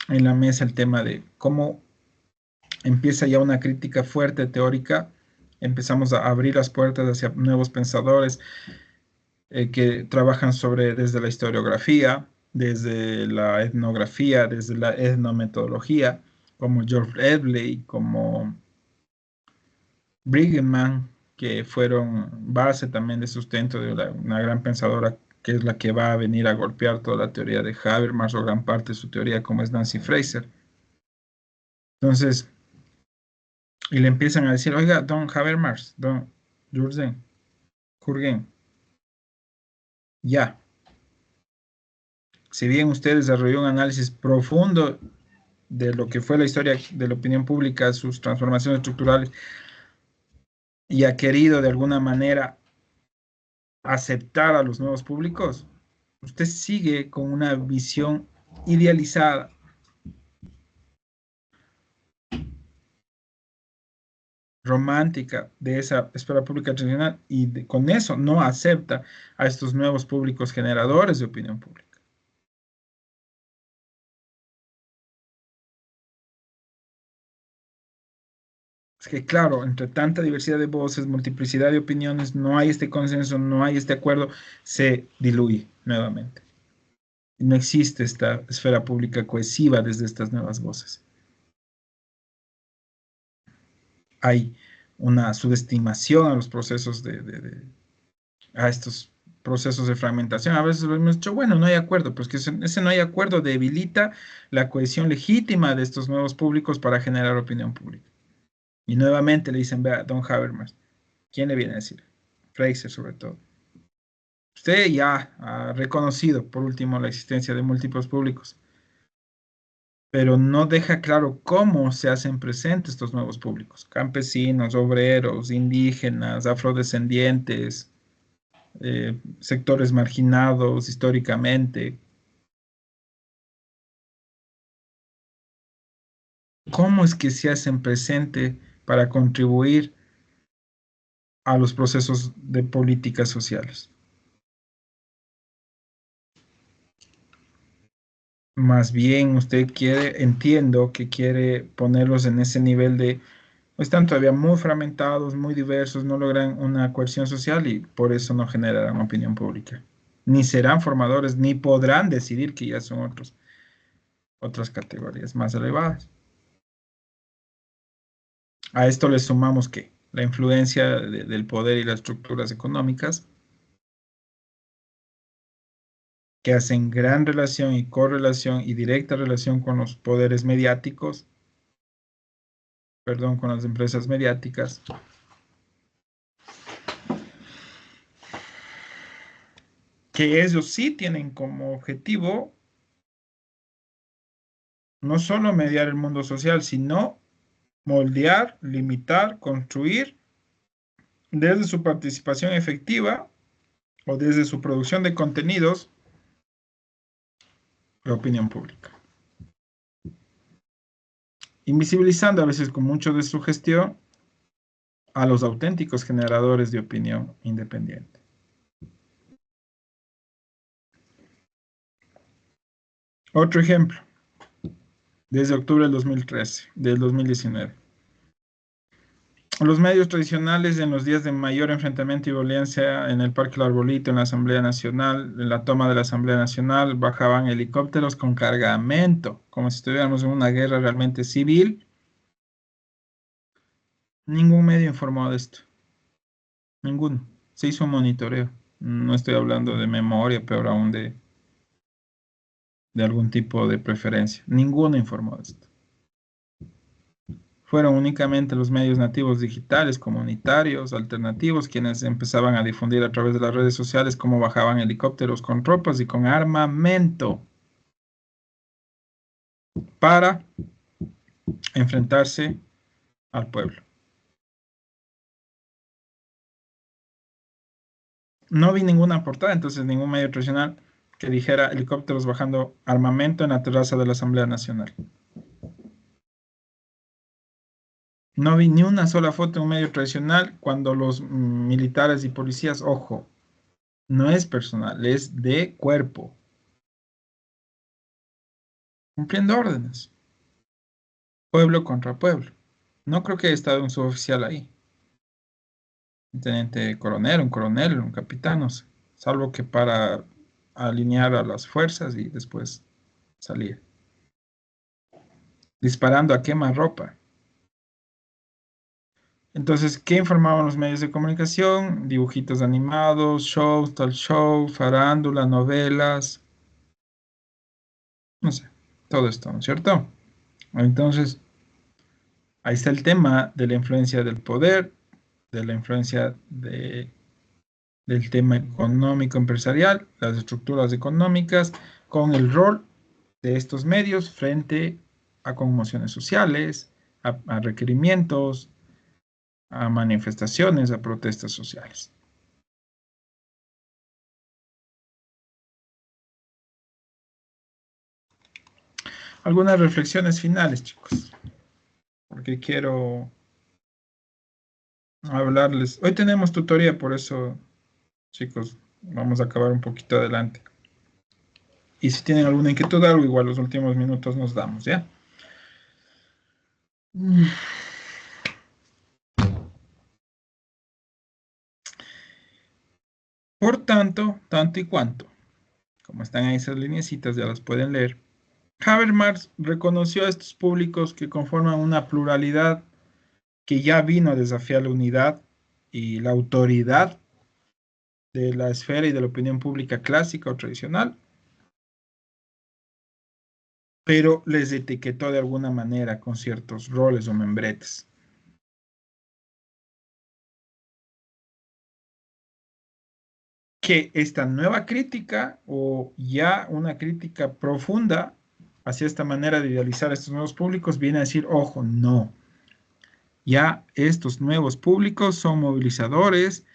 en la mesa el tema de cómo empieza ya una crítica fuerte teórica, empezamos a abrir las puertas hacia nuevos pensadores que trabajan desde la historiografía, desde la etnografía, desde la etnometodología, como George Ebley, como Brightman, que fueron base también de sustento de una gran pensadora que es la que va a venir a golpear toda la teoría de Habermas o gran parte de su teoría, como es Nancy Fraser. Entonces, y le empiezan a decir, oiga, don Habermas, don Jürgen, ya. Si bien usted desarrolló un análisis profundo de lo que fue la historia de la opinión pública, sus transformaciones estructurales, y ha querido de alguna manera aceptar a los nuevos públicos, usted sigue con una visión idealizada. Romántica de esa esfera pública tradicional y con eso no acepta a estos nuevos públicos generadores de opinión pública. Es que claro, entre tanta diversidad de voces, multiplicidad de opiniones, no hay este consenso, no hay este acuerdo, se diluye nuevamente. No existe esta esfera pública cohesiva desde estas nuevas voces. Hay una subestimación a los procesos a estos procesos de fragmentación. A veces hemos dicho, bueno, no hay acuerdo, pues que ese no hay acuerdo debilita la cohesión legítima de estos nuevos públicos para generar opinión pública. Y nuevamente le dicen, vea, don Habermas, ¿quién le viene a decir? Fraser, sobre todo. Usted ya ha reconocido, por último, la existencia de múltiples públicos, pero no deja claro cómo se hacen presentes estos nuevos públicos. Campesinos, obreros, indígenas, afrodescendientes, sectores marginados históricamente. ¿Cómo es que se hacen presente para contribuir a los procesos de políticas sociales? Más bien usted entiendo que quiere ponerlos en ese nivel de, están todavía muy fragmentados, muy diversos, no logran una cohesión social y por eso no generarán opinión pública. Ni serán formadores, ni podrán decidir que ya son otras categorías más elevadas. A esto le sumamos que la influencia del poder y las estructuras económicas que hacen gran relación y correlación y directa relación con los poderes mediáticos, con las empresas mediáticas, que ellos sí tienen como objetivo no solo mediar el mundo social, sino moldear, limitar, construir desde su participación efectiva o desde su producción de contenidos la opinión pública. Invisibilizando a veces con mucho de su gestión a los auténticos generadores de opinión independiente. Otro ejemplo, desde octubre del 2019. Los medios tradicionales en los días de mayor enfrentamiento y violencia en el Parque El Arbolito, en la Asamblea Nacional, en la toma de la Asamblea Nacional, bajaban helicópteros con cargamento, como si estuviéramos en una guerra realmente civil. Ningún medio informó de esto. Ninguno. Se hizo un monitoreo. No estoy hablando de memoria, peor aún de algún tipo de preferencia. Ninguno informó de esto. Fueron únicamente los medios nativos digitales, comunitarios, alternativos, quienes empezaban a difundir a través de las redes sociales cómo bajaban helicópteros con tropas y con armamento. para enfrentarse al pueblo. No vi ninguna portada, entonces ningún medio tradicional que dijera helicópteros bajando armamento en la terraza de la Asamblea Nacional. No vi ni una sola foto en un medio tradicional cuando los militares y policías, ojo, no es personal, es de cuerpo, cumpliendo órdenes. Pueblo contra pueblo. No creo que haya estado un suboficial ahí. Un teniente coronel, un capitán, no sé. Salvo que para alinear a las fuerzas y después salir. Disparando a quemarropa. Entonces, ¿qué informaban los medios de comunicación? Dibujitos animados, shows, tal show, farándula, novelas. No sé, todo esto, ¿no es cierto? Entonces, ahí está el tema de la influencia del poder, de la influencia del tema económico empresarial, las estructuras económicas, con el rol de estos medios frente a conmociones sociales, a requerimientos, a manifestaciones, a protestas sociales. Algunas reflexiones finales, chicos, porque quiero hablarles. Hoy tenemos tutoría, por eso, chicos, vamos a acabar un poquito adelante. Y si tienen alguna inquietud, algo igual, los últimos minutos nos damos, ¿ya? Por tanto, tanto y cuanto, como están ahí esas lineecitas, ya las pueden leer. Habermas reconoció a estos públicos que conforman una pluralidad que ya vino a desafiar la unidad y la autoridad de la esfera y de la opinión pública clásica o tradicional, pero les etiquetó de alguna manera con ciertos roles o membretes. Que esta nueva crítica o ya una crítica profunda hacia esta manera de idealizar a estos nuevos públicos viene a decir, ojo, no. Ya estos nuevos públicos son movilizadores,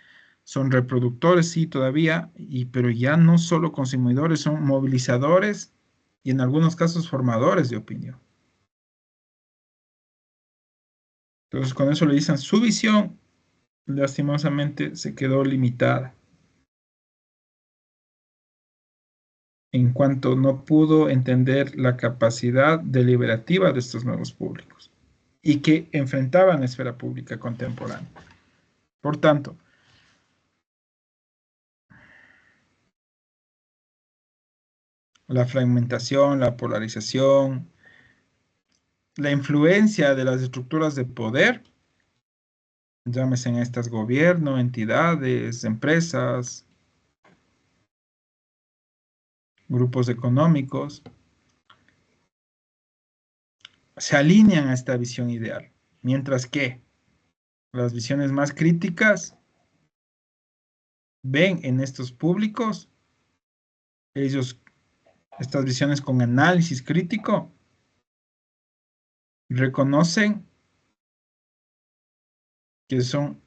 son reproductores, sí, todavía, pero ya no solo consumidores, son movilizadores y en algunos casos formadores de opinión. Entonces, con eso le dicen, su visión, lastimosamente, se quedó limitada. En cuanto no pudo entender la capacidad deliberativa de estos nuevos públicos y que enfrentaban la esfera pública contemporánea. Por tanto, la fragmentación, la polarización, la influencia de las estructuras de poder, llámese en estas gobierno, entidades, empresas, grupos económicos, se alinean a esta visión ideal, mientras que las visiones más críticas ven en estos públicos, estas visiones con análisis crítico, reconocen que son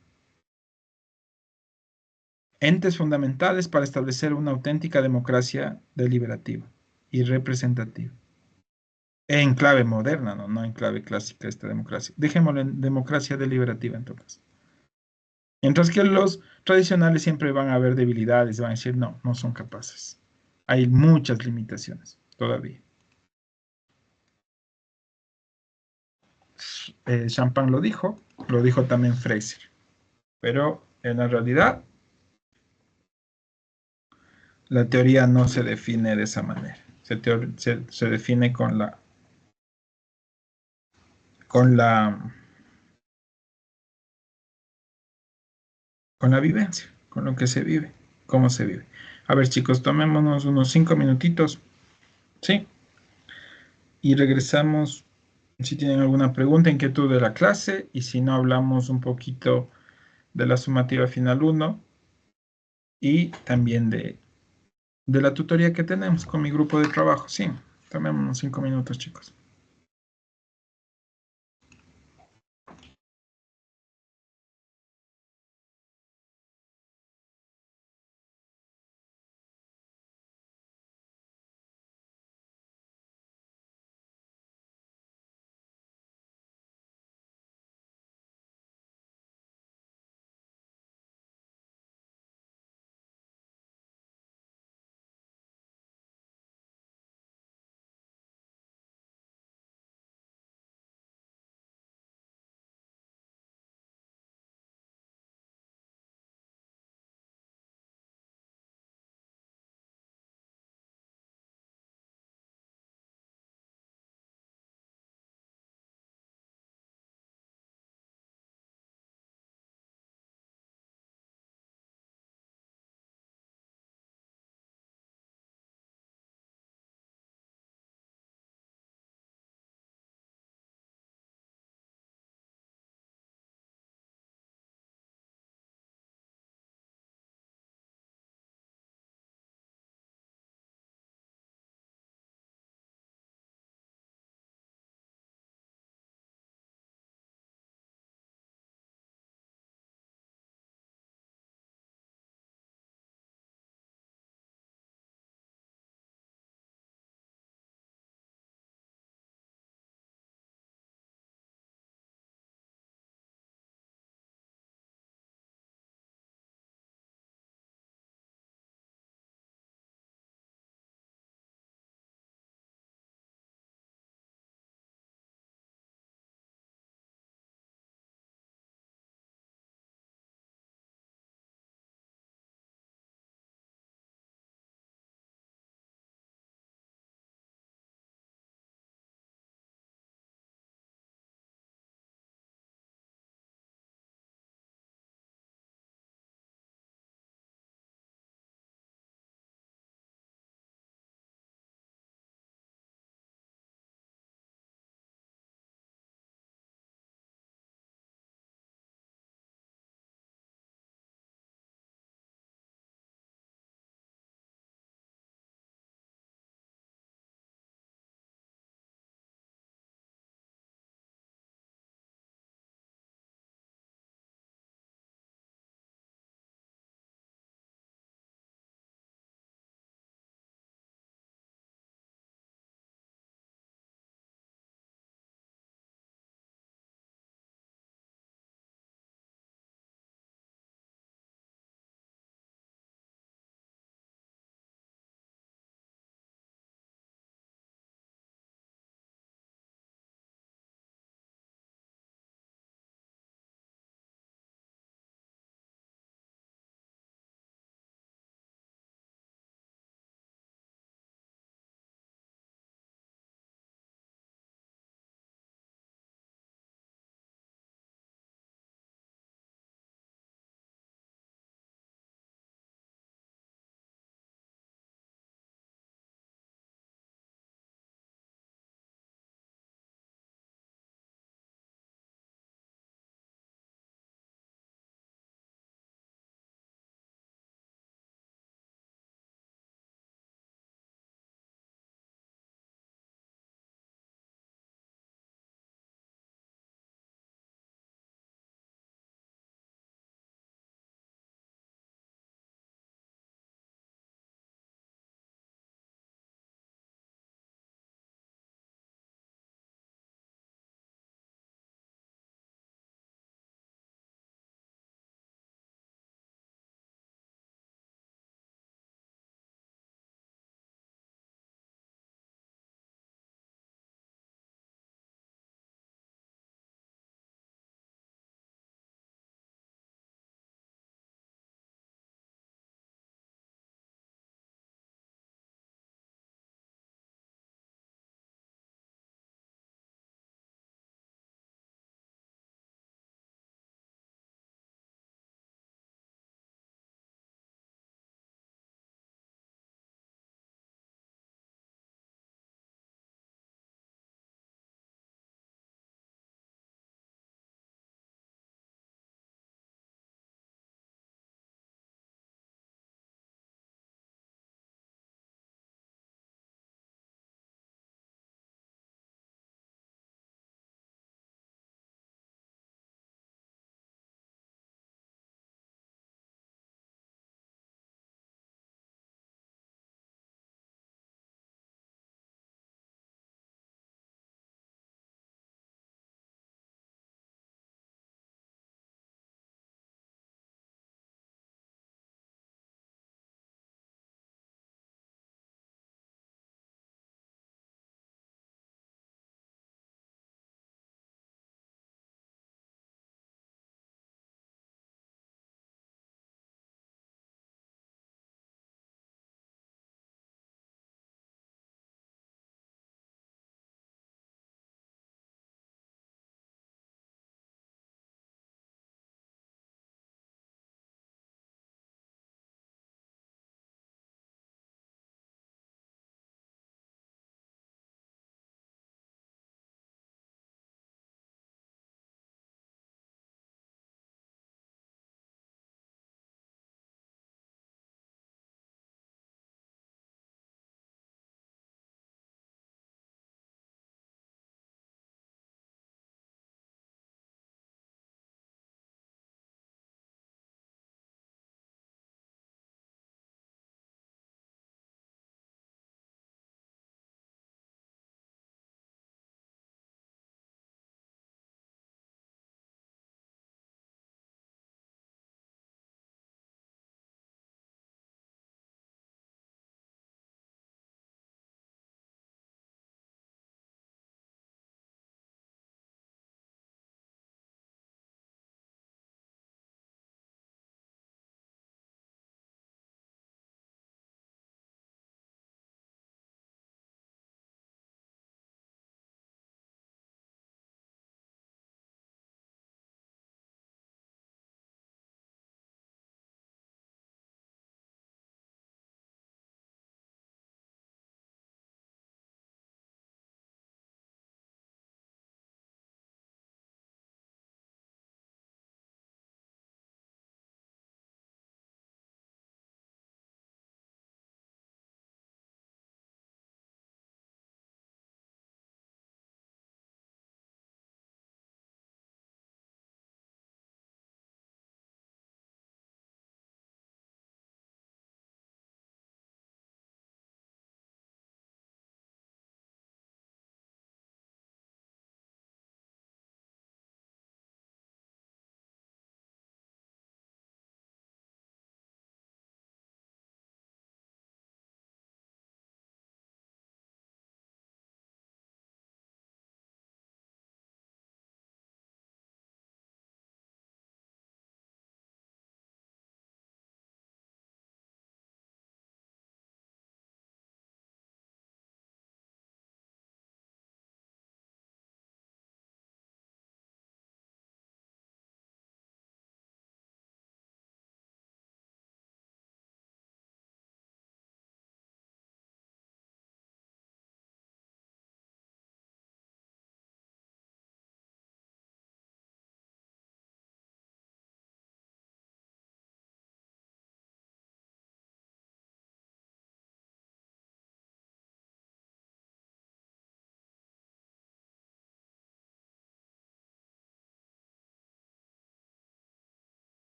entes fundamentales para establecer una auténtica democracia deliberativa y representativa. En clave moderna, no en clave clásica esta democracia. Dejémoslo en democracia deliberativa entonces. Mientras que los tradicionales siempre van a haber debilidades, van a decir no son capaces. Hay muchas limitaciones todavía. Champagne lo dijo también Fraser. Pero en la realidad, la teoría no se define de esa manera. Se define con la vivencia, con lo que se vive, cómo se vive. A ver, chicos, tomémonos unos 5 minutitos, ¿sí? Y regresamos si tienen alguna pregunta, inquietud de la clase, y si no, hablamos un poquito de la sumativa final 1 y también de la tutoría que tenemos con mi grupo de trabajo. Sí, tomémonos 5 minutos, chicos.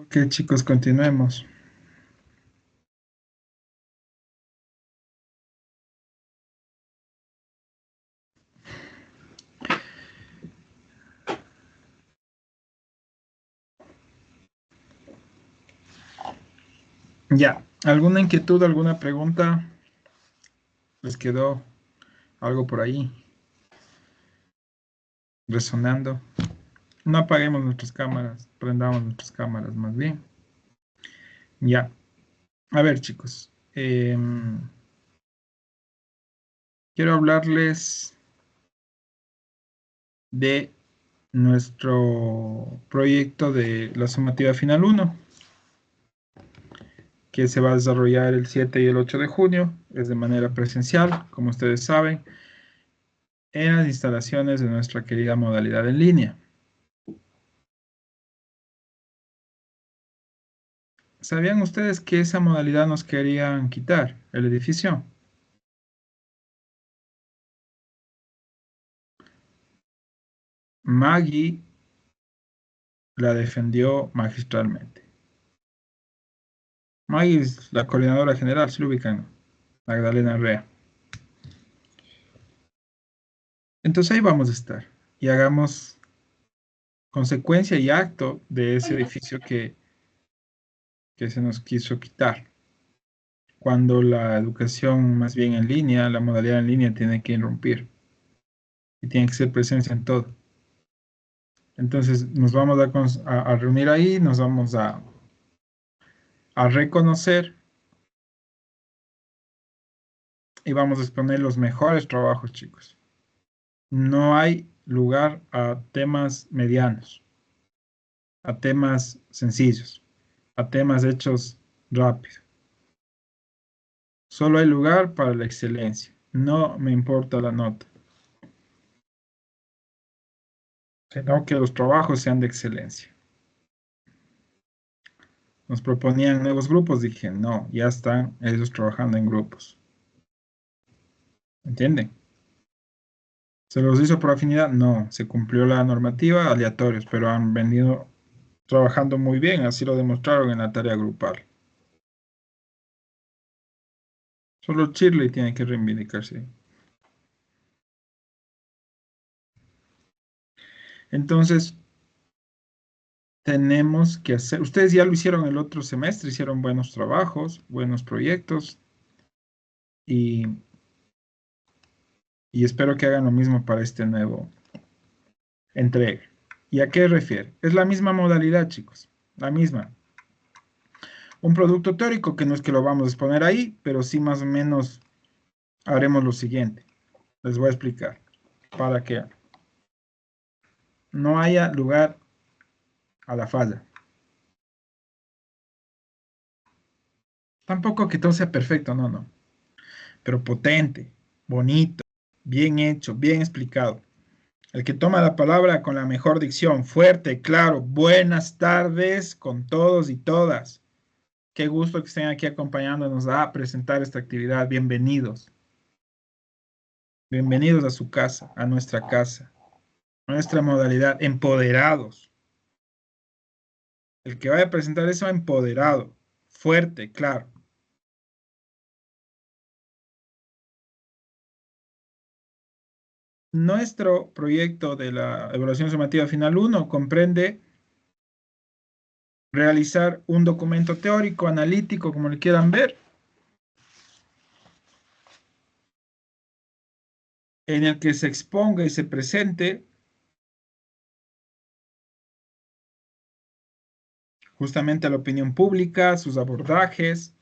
Ok, chicos, continuemos. Ya, ¿alguna inquietud, alguna pregunta? ¿Les quedó algo por ahí resonando? No apaguemos nuestras cámaras, prendamos nuestras cámaras más bien. Ya, a ver, chicos. Quiero hablarles de nuestro proyecto de la sumativa final 1, que se va a desarrollar el 7 y el 8 de junio, es de manera presencial, como ustedes saben, en las instalaciones de nuestra querida modalidad en línea. ¿Sabían ustedes que esa modalidad nos querían quitar, el edificio? Maggie la defendió magistralmente. Maggie es la coordinadora general, se lo ubican, Magdalena Rea. Entonces ahí vamos a estar y hagamos consecuencia y acto de ese edificio que se nos quiso quitar. Cuando la educación más bien en línea, la modalidad en línea tiene que irrumpir y tiene que ser presencia en todo. Entonces nos vamos a reunir ahí, nos vamos a reconocer y vamos a exponer los mejores trabajos, chicos. No hay lugar a temas medianos, a temas sencillos, a temas hechos rápido. Solo hay lugar para la excelencia. No me importa la nota, sino que los trabajos sean de excelencia. Nos proponían nuevos grupos, dije, no, ya están ellos trabajando en grupos. ¿Entienden? ¿Se los hizo por afinidad? No, se cumplió la normativa, aleatorios, pero han venido trabajando muy bien, así lo demostraron en la tarea grupal. Solo Shirley tiene que reivindicarse. Entonces, tenemos que hacer, ustedes ya lo hicieron el otro semestre, hicieron buenos trabajos, buenos proyectos, y espero que hagan lo mismo para este nuevo entrega. ¿Y a qué refiere? Es la misma modalidad, chicos, la misma. Un producto teórico que no es que lo vamos a exponer ahí, pero sí más o menos haremos lo siguiente. Les voy a explicar para que no haya lugar a la falla. Tampoco que todo sea perfecto, no, no. Pero potente, bonito, bien hecho, bien explicado. El que toma la palabra con la mejor dicción, fuerte, claro. Buenas tardes con todos y todas. Qué gusto que estén aquí acompañándonos a presentar esta actividad. Bienvenidos. Bienvenidos a su casa, a nuestra casa. Nuestra modalidad, empoderados. El que vaya a presentar eso, empoderado, fuerte, claro. Nuestro proyecto de la evaluación sumativa final 1 comprende realizar un documento teórico, analítico, como le quieran ver, en el que se exponga y se presente justamente a la opinión pública, sus abordajes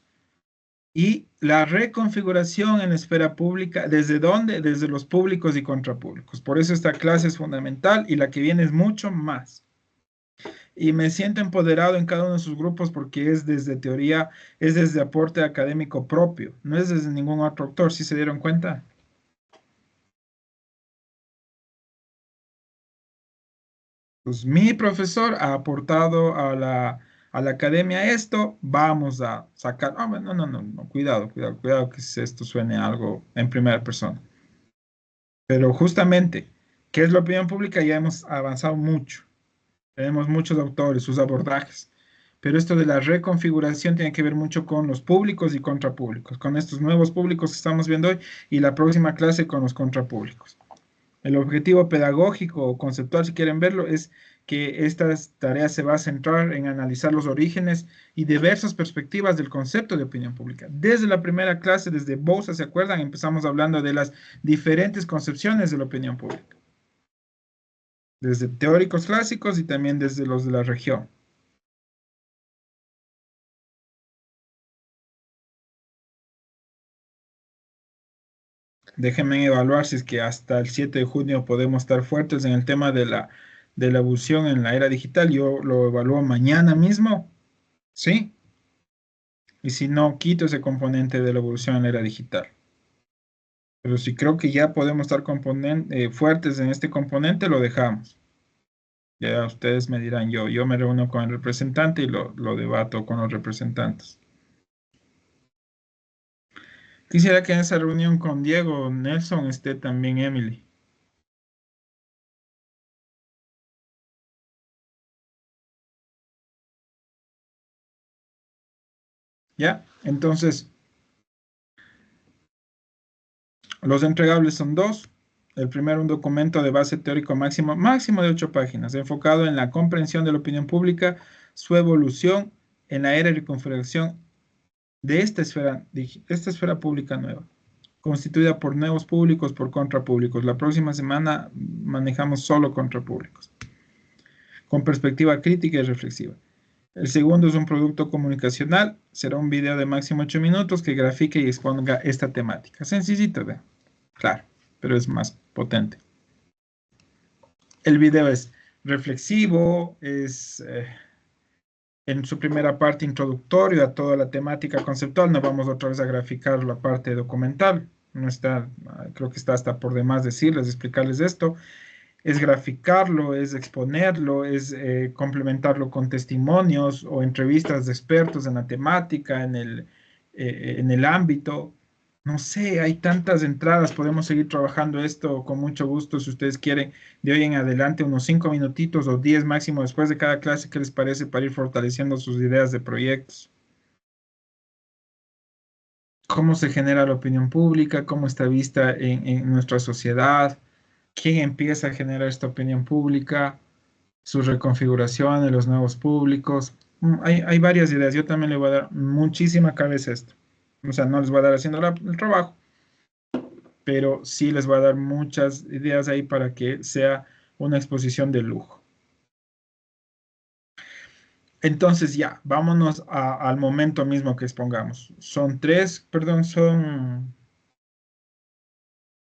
y la reconfiguración en la esfera pública. ¿Desde dónde? Desde los públicos y contrapúblicos. Por eso esta clase es fundamental y la que viene es mucho más. Y me siento empoderado en cada uno de sus grupos porque es desde teoría, es desde aporte académico propio, no es desde ningún otro autor, ¿sí se dieron cuenta? Pues mi profesor ha aportado a la academia esto, vamos a sacar, no, cuidado que esto suene algo en primera persona. Pero justamente, ¿qué es la opinión pública? Ya hemos avanzado mucho, tenemos muchos autores, sus abordajes, pero esto de la reconfiguración tiene que ver mucho con los públicos y contrapúblicos, con estos nuevos públicos que estamos viendo hoy y la próxima clase con los contrapúblicos. El objetivo pedagógico o conceptual, si quieren verlo, es que estas tareas se va a centrar en analizar los orígenes y diversas perspectivas del concepto de opinión pública. Desde la primera clase, desde Bosa, ¿se acuerdan? Empezamos hablando de las diferentes concepciones de la opinión pública. Desde teóricos clásicos y también desde los de la región. Déjenme evaluar si es que hasta el 7 de junio podemos estar fuertes en el tema de la evolución en la era digital. Yo lo evalúo mañana mismo, ¿sí? Y si no, quito ese componente de la evolución en la era digital. Pero si creo que ya podemos estar fuertes en este componente, lo dejamos. Ya ustedes me dirán, yo me reúno con el representante y lo debato con los representantes. Quisiera que en esa reunión con Diego Nelson esté también Emily. ¿Ya? Entonces, los entregables son 2. El primero, un documento de base teórico máximo de 8 páginas, enfocado en la comprensión de la opinión pública, su evolución en la era de reconfiguración de esta esfera pública nueva, constituida por nuevos públicos, por contrapúblicos. La próxima semana manejamos solo contrapúblicos, con perspectiva crítica y reflexiva. El segundo es un producto comunicacional, será un video de máximo 8 minutos que grafique y exponga esta temática. Sencillito, ¿ve? Claro, pero es más potente. El video es reflexivo, es en su primera parte introductorio a toda la temática conceptual. No vamos otra vez a graficar la parte documental. No está, creo que está hasta por demás decirles, explicarles esto. Es graficarlo, es exponerlo, es complementarlo con testimonios o entrevistas de expertos en la temática, en el ámbito. No sé, hay tantas entradas, podemos seguir trabajando esto con mucho gusto si ustedes quieren, de hoy en adelante, unos 5 minutitos o 10 máximo después de cada clase. ¿Qué les parece para ir fortaleciendo sus ideas de proyectos? ¿Cómo se genera la opinión pública? ¿Cómo está vista en nuestra sociedad? ¿Quién empieza a generar esta opinión pública? Su reconfiguración de los nuevos públicos. Hay varias ideas. Yo también le voy a dar muchísima cabeza a esto. O sea, no les voy a dar haciendo el trabajo, pero sí les voy a dar muchas ideas ahí para que sea una exposición de lujo. Entonces ya, vámonos al momento mismo que expongamos. Son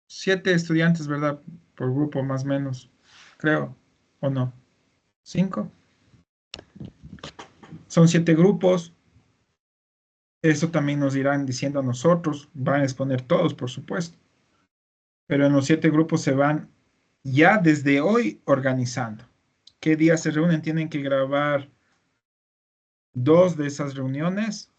7 estudiantes, ¿verdad? Por grupo más o menos, creo, ¿o no? 5. Son 7 grupos. Eso también nos irán diciendo a nosotros. Van a exponer todos, por supuesto. Pero en los 7 grupos se van ya desde hoy organizando. ¿Qué días se reúnen? Tienen que grabar 2 de esas reuniones,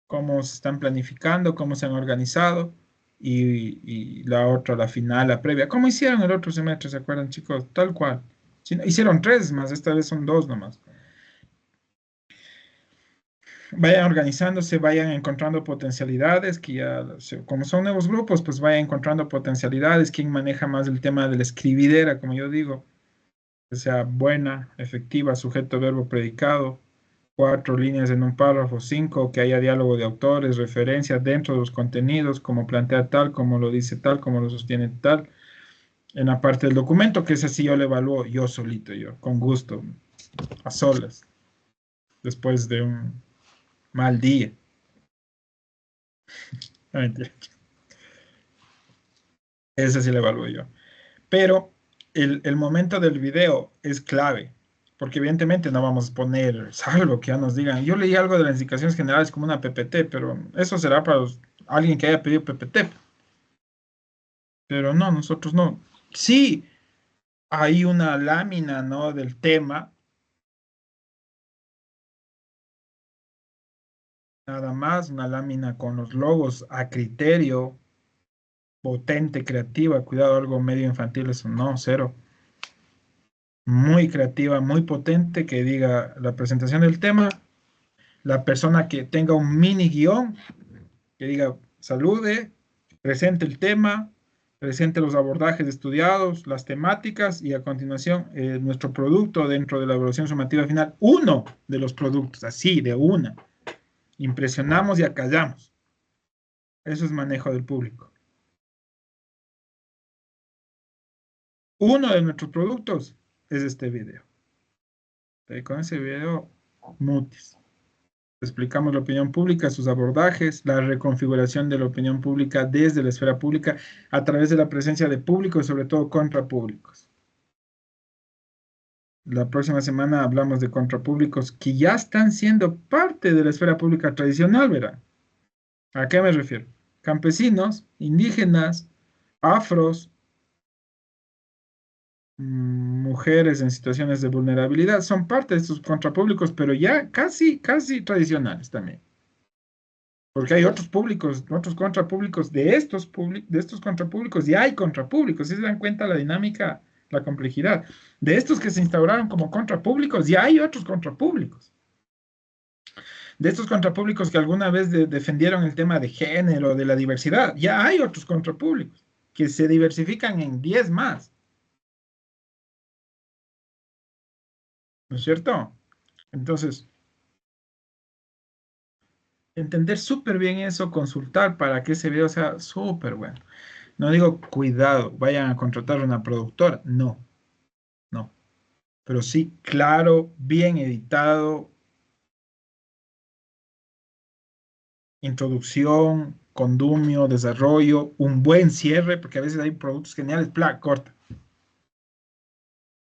cómo se están planificando, cómo se han organizado, y la otra, la final, la previa. ¿Cómo hicieron el otro semestre? ¿Se acuerdan, chicos? Tal cual. Hicieron 3 más, esta vez son 2 nomás. Vayan organizándose, vayan encontrando potencialidades, que ya, como son nuevos grupos, pues vayan encontrando potencialidades. Quién maneja más el tema de la escribidera, como yo digo, que sea buena, efectiva, sujeto, verbo, predicado, 4 líneas en un párrafo, 5, que haya diálogo de autores, referencias dentro de los contenidos, como plantea tal, como lo dice tal, como lo sostiene tal, en la parte del documento, que es así, yo lo evalúo yo solito, con gusto, a solas, después de un mal día. No, mentira. Ese sí lo evalúo yo. Pero el momento del video es clave, porque evidentemente no vamos a poner, salvo que ya nos digan, yo leí algo de las indicaciones generales como una PPT, pero eso será para alguien que haya pedido PPT. Pero no, nosotros no. Sí, hay una lámina, ¿no?, del tema. Nada más, una lámina con los logos a criterio, potente, creativa. Cuidado, algo medio infantil, eso no, cero. Muy creativa, muy potente, que diga la presentación del tema La persona que tenga un mini guión, que diga, salude, presente el tema, presente los abordajes estudiados, las temáticas y a continuación nuestro producto dentro de la evaluación sumativa final, uno de los productos, así, de una. Impresionamos y acallamos. Eso es manejo del público. Uno de nuestros productos es este video. Y con ese video, mutis. Explicamos la opinión pública, sus abordajes, la reconfiguración de la opinión pública desde la esfera pública a través de la presencia de públicos y sobre todo contrapúblicos. La próxima semana hablamos de contrapúblicos que ya están siendo parte de la esfera pública tradicional, verán. ¿A qué me refiero? Campesinos, indígenas, afros, mujeres en situaciones de vulnerabilidad, son parte de estos contrapúblicos, pero ya casi tradicionales también. Porque hay otros públicos, otros contrapúblicos de estos contrapúblicos, y hay contrapúblicos, ¿sí se dan cuenta la dinámica, la complejidad? De estos que se instauraron como contrapúblicos, ya hay otros contrapúblicos. De estos contrapúblicos que alguna vez defendieron el tema de género, de la diversidad, ya hay otros contrapúblicos que se diversifican en 10 más. ¿No es cierto? Entonces, entender súper bien eso, consultar para que ese video sea súper bueno. No digo, cuidado, vayan a contratar una productora. No. Pero sí, claro, bien editado. Introducción, condumio, desarrollo, un buen cierre, porque a veces hay productos geniales, corta.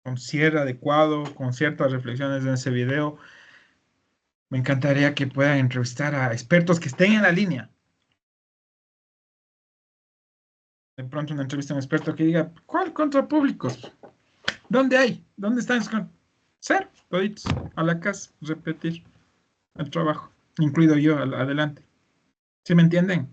Con cierre adecuado, con ciertas reflexiones en ese video. Me encantaría que puedan entrevistar a expertos que estén en la línea. De pronto una entrevista a un experto que diga, ¿cuál contrapúblicos? ¿Dónde hay? ¿Dónde están? Ser, toditos, a la casa, repetir el trabajo, incluido yo, adelante. ¿Sí me entienden?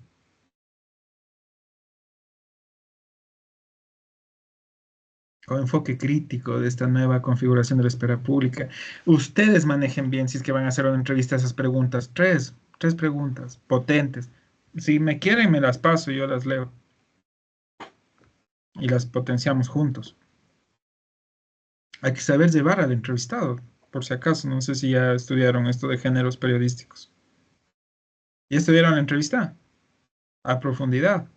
Con enfoque crítico de esta nueva configuración de la esfera pública. Ustedes manejen bien si es que van a hacer una entrevista a esas preguntas. Tres preguntas potentes. Si me quieren, me las paso y yo las leo. Y las potenciamos juntos. Hay que saber llevar al entrevistado, por si acaso. No sé si ya estudiaron esto de géneros periodísticos. ¿Ya estudiaron la entrevista? A profundidad.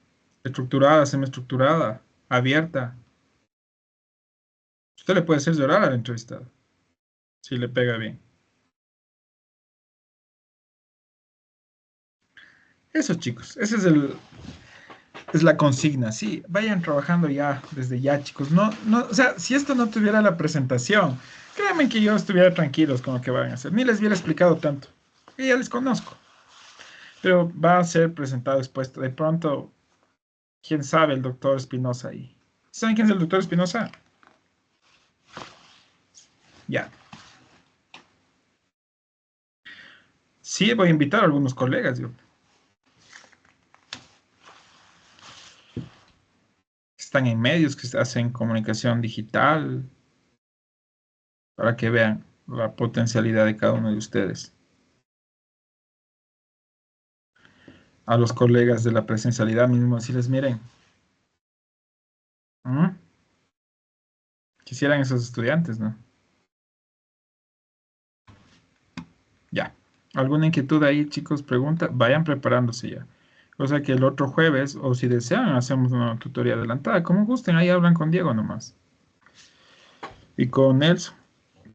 Estructurada, semiestructurada, abierta. Usted le puede hacer llorar al entrevistado, si le pega bien. Eso, chicos, ese es la consigna. Sí, vayan trabajando ya, desde ya, chicos. O sea, si esto no tuviera la presentación, créanme que yo estuviera tranquilos con lo que van a hacer. Ni les hubiera explicado tanto. Y ya les conozco. Pero va a ser presentado, expuesto. De pronto, ¿quién sabe el doctor Espinosa ahí? ¿Saben quién es el doctor Espinosa? Ya. Sí, voy a invitar a algunos colegas, yo. Están en medios, que hacen comunicación digital, para que vean la potencialidad de cada uno de ustedes. A los colegas de la presencialidad mismo, decirles, miren, quisieran esos estudiantes, ¿no? Ya. ¿Alguna inquietud ahí, chicos? Pregunta. Vayan preparándose ya. O sea que el otro jueves, o si desean, hacemos una tutoría adelantada. Como gusten, ahí hablan con Diego nomás. Y con Nelson,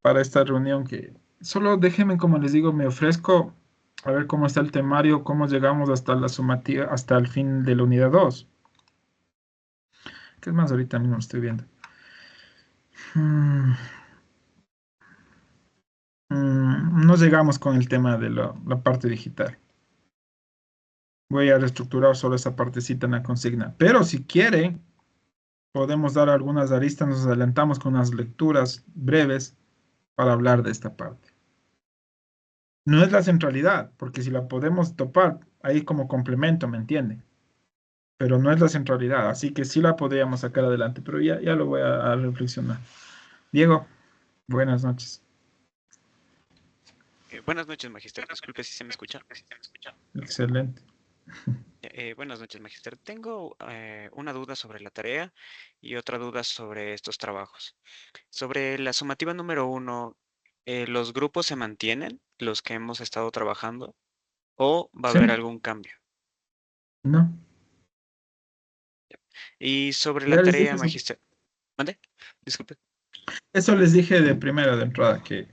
para esta reunión que... Solo déjenme, como les digo, me ofrezco a ver cómo está el temario, cómo llegamos hasta la sumativa, hasta el fin de la unidad 2. ¿Qué es más? Ahorita mismo estoy viendo. No llegamos con el tema de la parte digital. Voy a reestructurar solo esa partecita en la consigna. Pero si quieren, podemos dar algunas aristas, nos adelantamos con unas lecturas breves para hablar de esta parte. No es la centralidad, porque si la podemos topar ahí como complemento, ¿me entienden? Pero no es la centralidad, así que sí la podríamos sacar adelante, pero ya lo voy a reflexionar. Diego, buenas noches. Buenas noches, Magister. Disculpe si se me escucha. Excelente. Buenas noches, Magister. Tengo una duda sobre la tarea y otra duda sobre estos trabajos. Sobre la sumativa número 1, ¿los grupos se mantienen, los que hemos estado trabajando, o va a haber Sí, algún cambio? no. Y sobre la Ya les dije tarea, eso. Magister. ¿Mande? Disculpe. Eso les dije de primera de entrada, que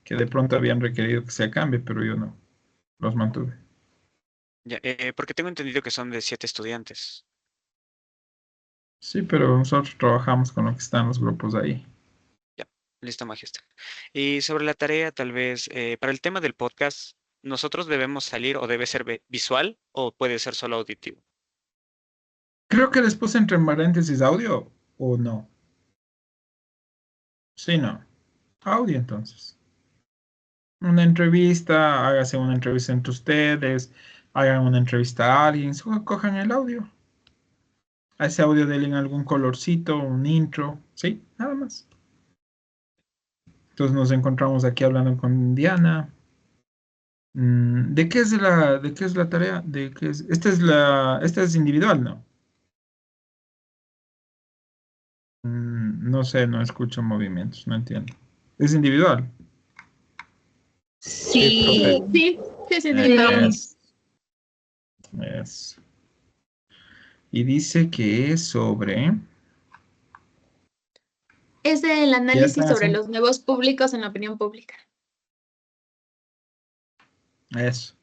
de pronto habían requerido que se cambie, pero yo no. Los mantuve. Ya, porque tengo entendido que son de 7 estudiantes. Sí, pero nosotros trabajamos con lo que están los grupos ahí. Ya, listo, Magister. Y sobre la tarea, tal vez, para el tema del podcast, ¿nosotros debemos salir o debe ser visual o puede ser solo auditivo? Creo que les puse entre paréntesis audio o no. Sí, no. Audio entonces. Una entrevista, hágase una entrevista entre ustedes, hagan una entrevista a alguien, cojan el audio. A ese audio denle algún colorcito, un intro, ¿sí? Nada más. Entonces nos encontramos aquí hablando con Diana. ¿De qué es la tarea? ¿De qué es? Esta es individual, ¿no? No sé, no escucho movimientos, no entiendo. Es individual. Sí, profe. Sí, Sí, sí, sí. Es. Y dice que es sobre. Es el Ya análisis están sobre haciendo los nuevos públicos en la opinión pública. eso.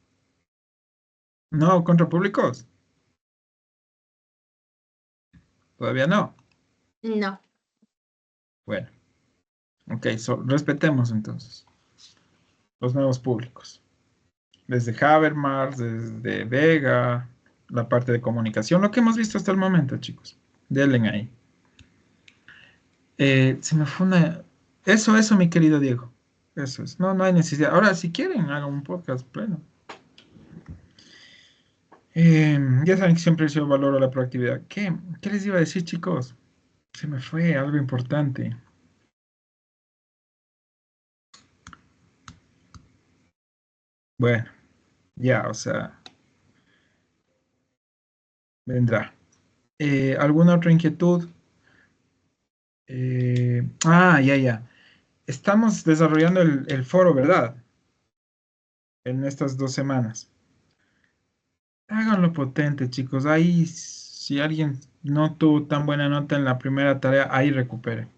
No, contra públicos. Todavía no. No. Bueno, ok, respetemos entonces los nuevos públicos. Desde Habermas, desde Vega, la parte de comunicación, lo que hemos visto hasta el momento, chicos. Denle ahí. Se me fue una. Eso, mi querido Diego. Eso es. No, no hay necesidad. Ahora, si quieren, hagan un podcast pleno. Ya saben que siempre yo valoro la proactividad. ¿Qué les iba a decir, chicos? Se me fue algo importante. Bueno, ya, o sea, vendrá. ¿Alguna otra inquietud? Ya. Estamos desarrollando el foro, ¿verdad? En estas 2 semanas. Háganlo potente, chicos. Ahí, si alguien no tuvo tan buena nota en la primera tarea, ahí recupere.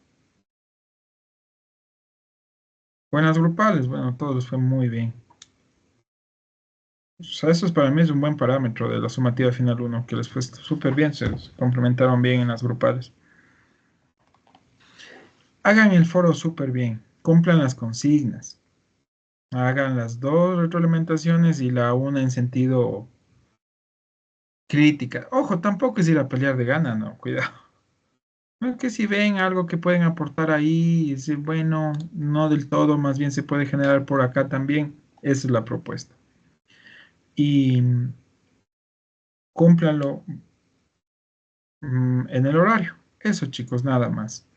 Buenas grupales, bueno, todos les fue muy bien. O sea, eso para mí es un buen parámetro de la sumativa final 1, que les fue súper bien, se complementaron bien en las grupales. Hagan el foro súper bien, cumplan las consignas. Hagan las 2 retroalimentaciones y la una en sentido crítica. Ojo, tampoco es ir a pelear de gana, no, cuidado. No es que si ven algo que pueden aportar ahí, y decir, bueno, no del todo, más bien se puede generar por acá también, esa es la propuesta. Y cúmplanlo en el horario. Eso, chicos, nada más.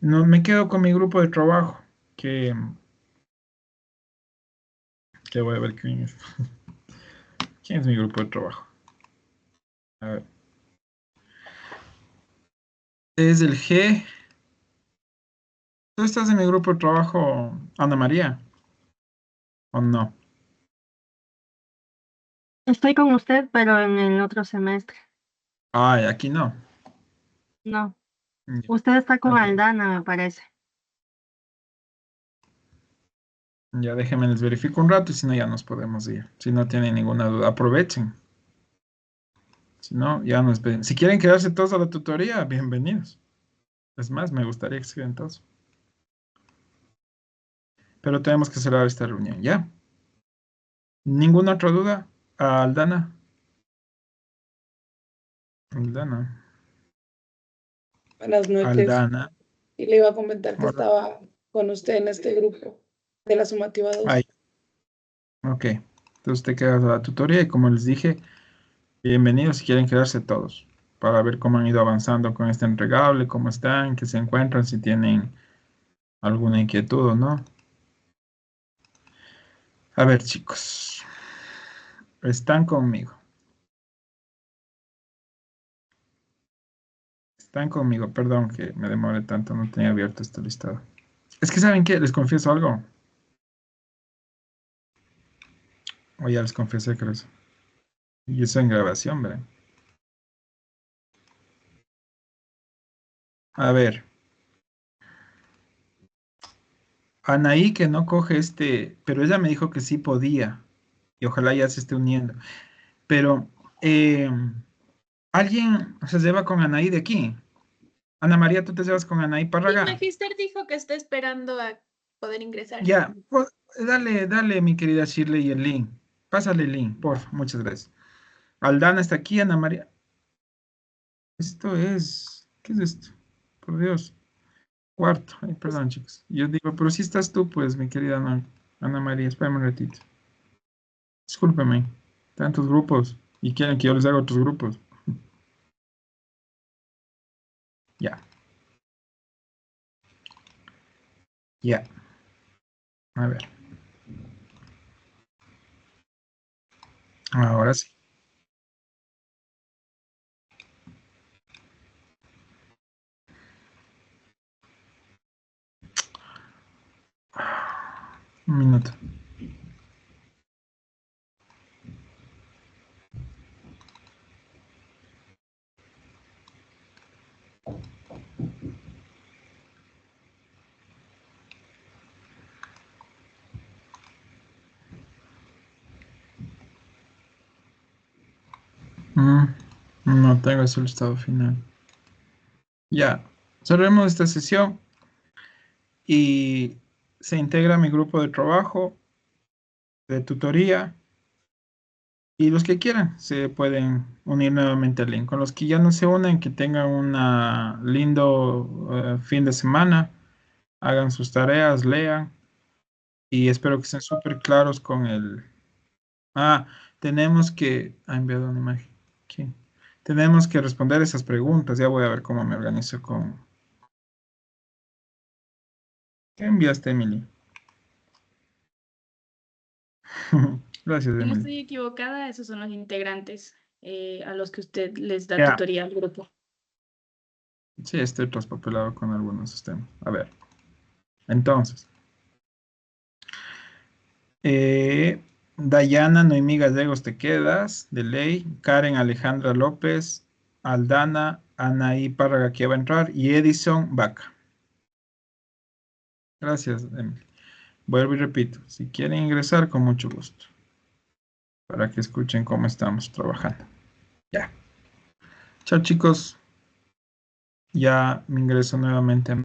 No, me quedo con mi grupo de trabajo, que voy a ver quién es. ¿Quién es mi grupo de trabajo? A ver. Es el G. ¿Tú estás en mi grupo de trabajo, Ana María? ¿O no? Estoy con usted, pero en el otro semestre. Ay, aquí no. No. Ya, Usted está con ok. Aldana, me parece. Ya déjenme les verifico un rato y si no ya nos podemos ir. Si no tienen ninguna duda, aprovechen. Si no, ya nos ven. Si quieren quedarse todos a la tutoría, bienvenidos. Es más, me gustaría que se queden todos. Pero tenemos que cerrar esta reunión, ¿ya? ¿Ninguna otra duda? ¿A Aldana? Aldana. Buenas noches. Aldana. Y le iba a comentar que Hola. estaba con usted en este grupo de la sumativa 2. Ahí. Ok. Entonces te quedas a la tutoría y como les dije, bienvenidos si quieren quedarse todos para ver cómo han ido avanzando con este entregable, cómo están, qué se encuentran, si tienen alguna inquietud o no. A ver, chicos. Están conmigo. Están conmigo. Perdón que me demore tanto. No tenía abierto este listado. Es que, ¿saben qué? Les confieso algo. O ya les confesé, creo. Y eso en grabación, ¿verdad? A ver. Anaí que no coge pero ella me dijo que sí podía. Y ojalá ya se esté uniendo. Pero, ¿alguien se lleva con Anaí de aquí? Ana María, ¿tú te llevas con Anaí Sí, Párraga? Magister dijo que está esperando a poder ingresar. Ya, pues, dale, mi querida Shirley, el link. Pásale el link, por favor. Muchas gracias. Aldana está aquí, Ana María. ¿Qué es esto? Por Dios. Cuarto. Ay, perdón, chicos. Yo digo, pero si estás tú, pues, mi querida Ana María, espérame un ratito. Discúlpeme. Tantos grupos. Y quieren que yo les haga otros grupos. Ya. Ya. A ver. Ahora sí. Un minuto. No tengo ese listado final. Ya. Cerremos esta sesión y se integra mi grupo de trabajo, de tutoría, y los que quieran se pueden unir nuevamente al link. Con los que ya no se unen, que tengan un lindo fin de semana, hagan sus tareas, lean, y espero que estén súper claros con el... Ah, tenemos que... Ha enviado una imagen. ¿Quién? Tenemos que responder esas preguntas. Ya voy a ver cómo me organizo con... ¿Qué enviaste, Emily? Gracias, Si no Emily. estoy equivocada, esos son los integrantes a los que usted les da Ya. tutoría al grupo. Sí, estoy traspapelado con algunos sistemas. A ver. Entonces. Dayana Noemí Gallegos, te quedas. De ley. Karen Alejandra López. Aldana Anaí Párraga, que va a entrar. Y Edison Vaca. Gracias, Emily. Vuelvo y repito. Si quieren ingresar, con mucho gusto. Para que escuchen cómo estamos trabajando. Ya. Chao, chicos. Ya me ingreso nuevamente.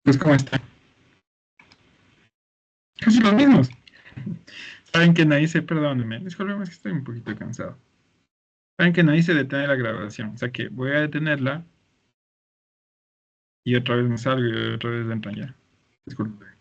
Pues, ¿cómo están? Casi los mismos. Saben que no hice, perdónenme, discúlpenme, es que estoy un poquito cansado. Saben que no hice detener la grabación, o sea que voy a detenerla y otra vez me salgo y otra vez entran ya. Disculpen.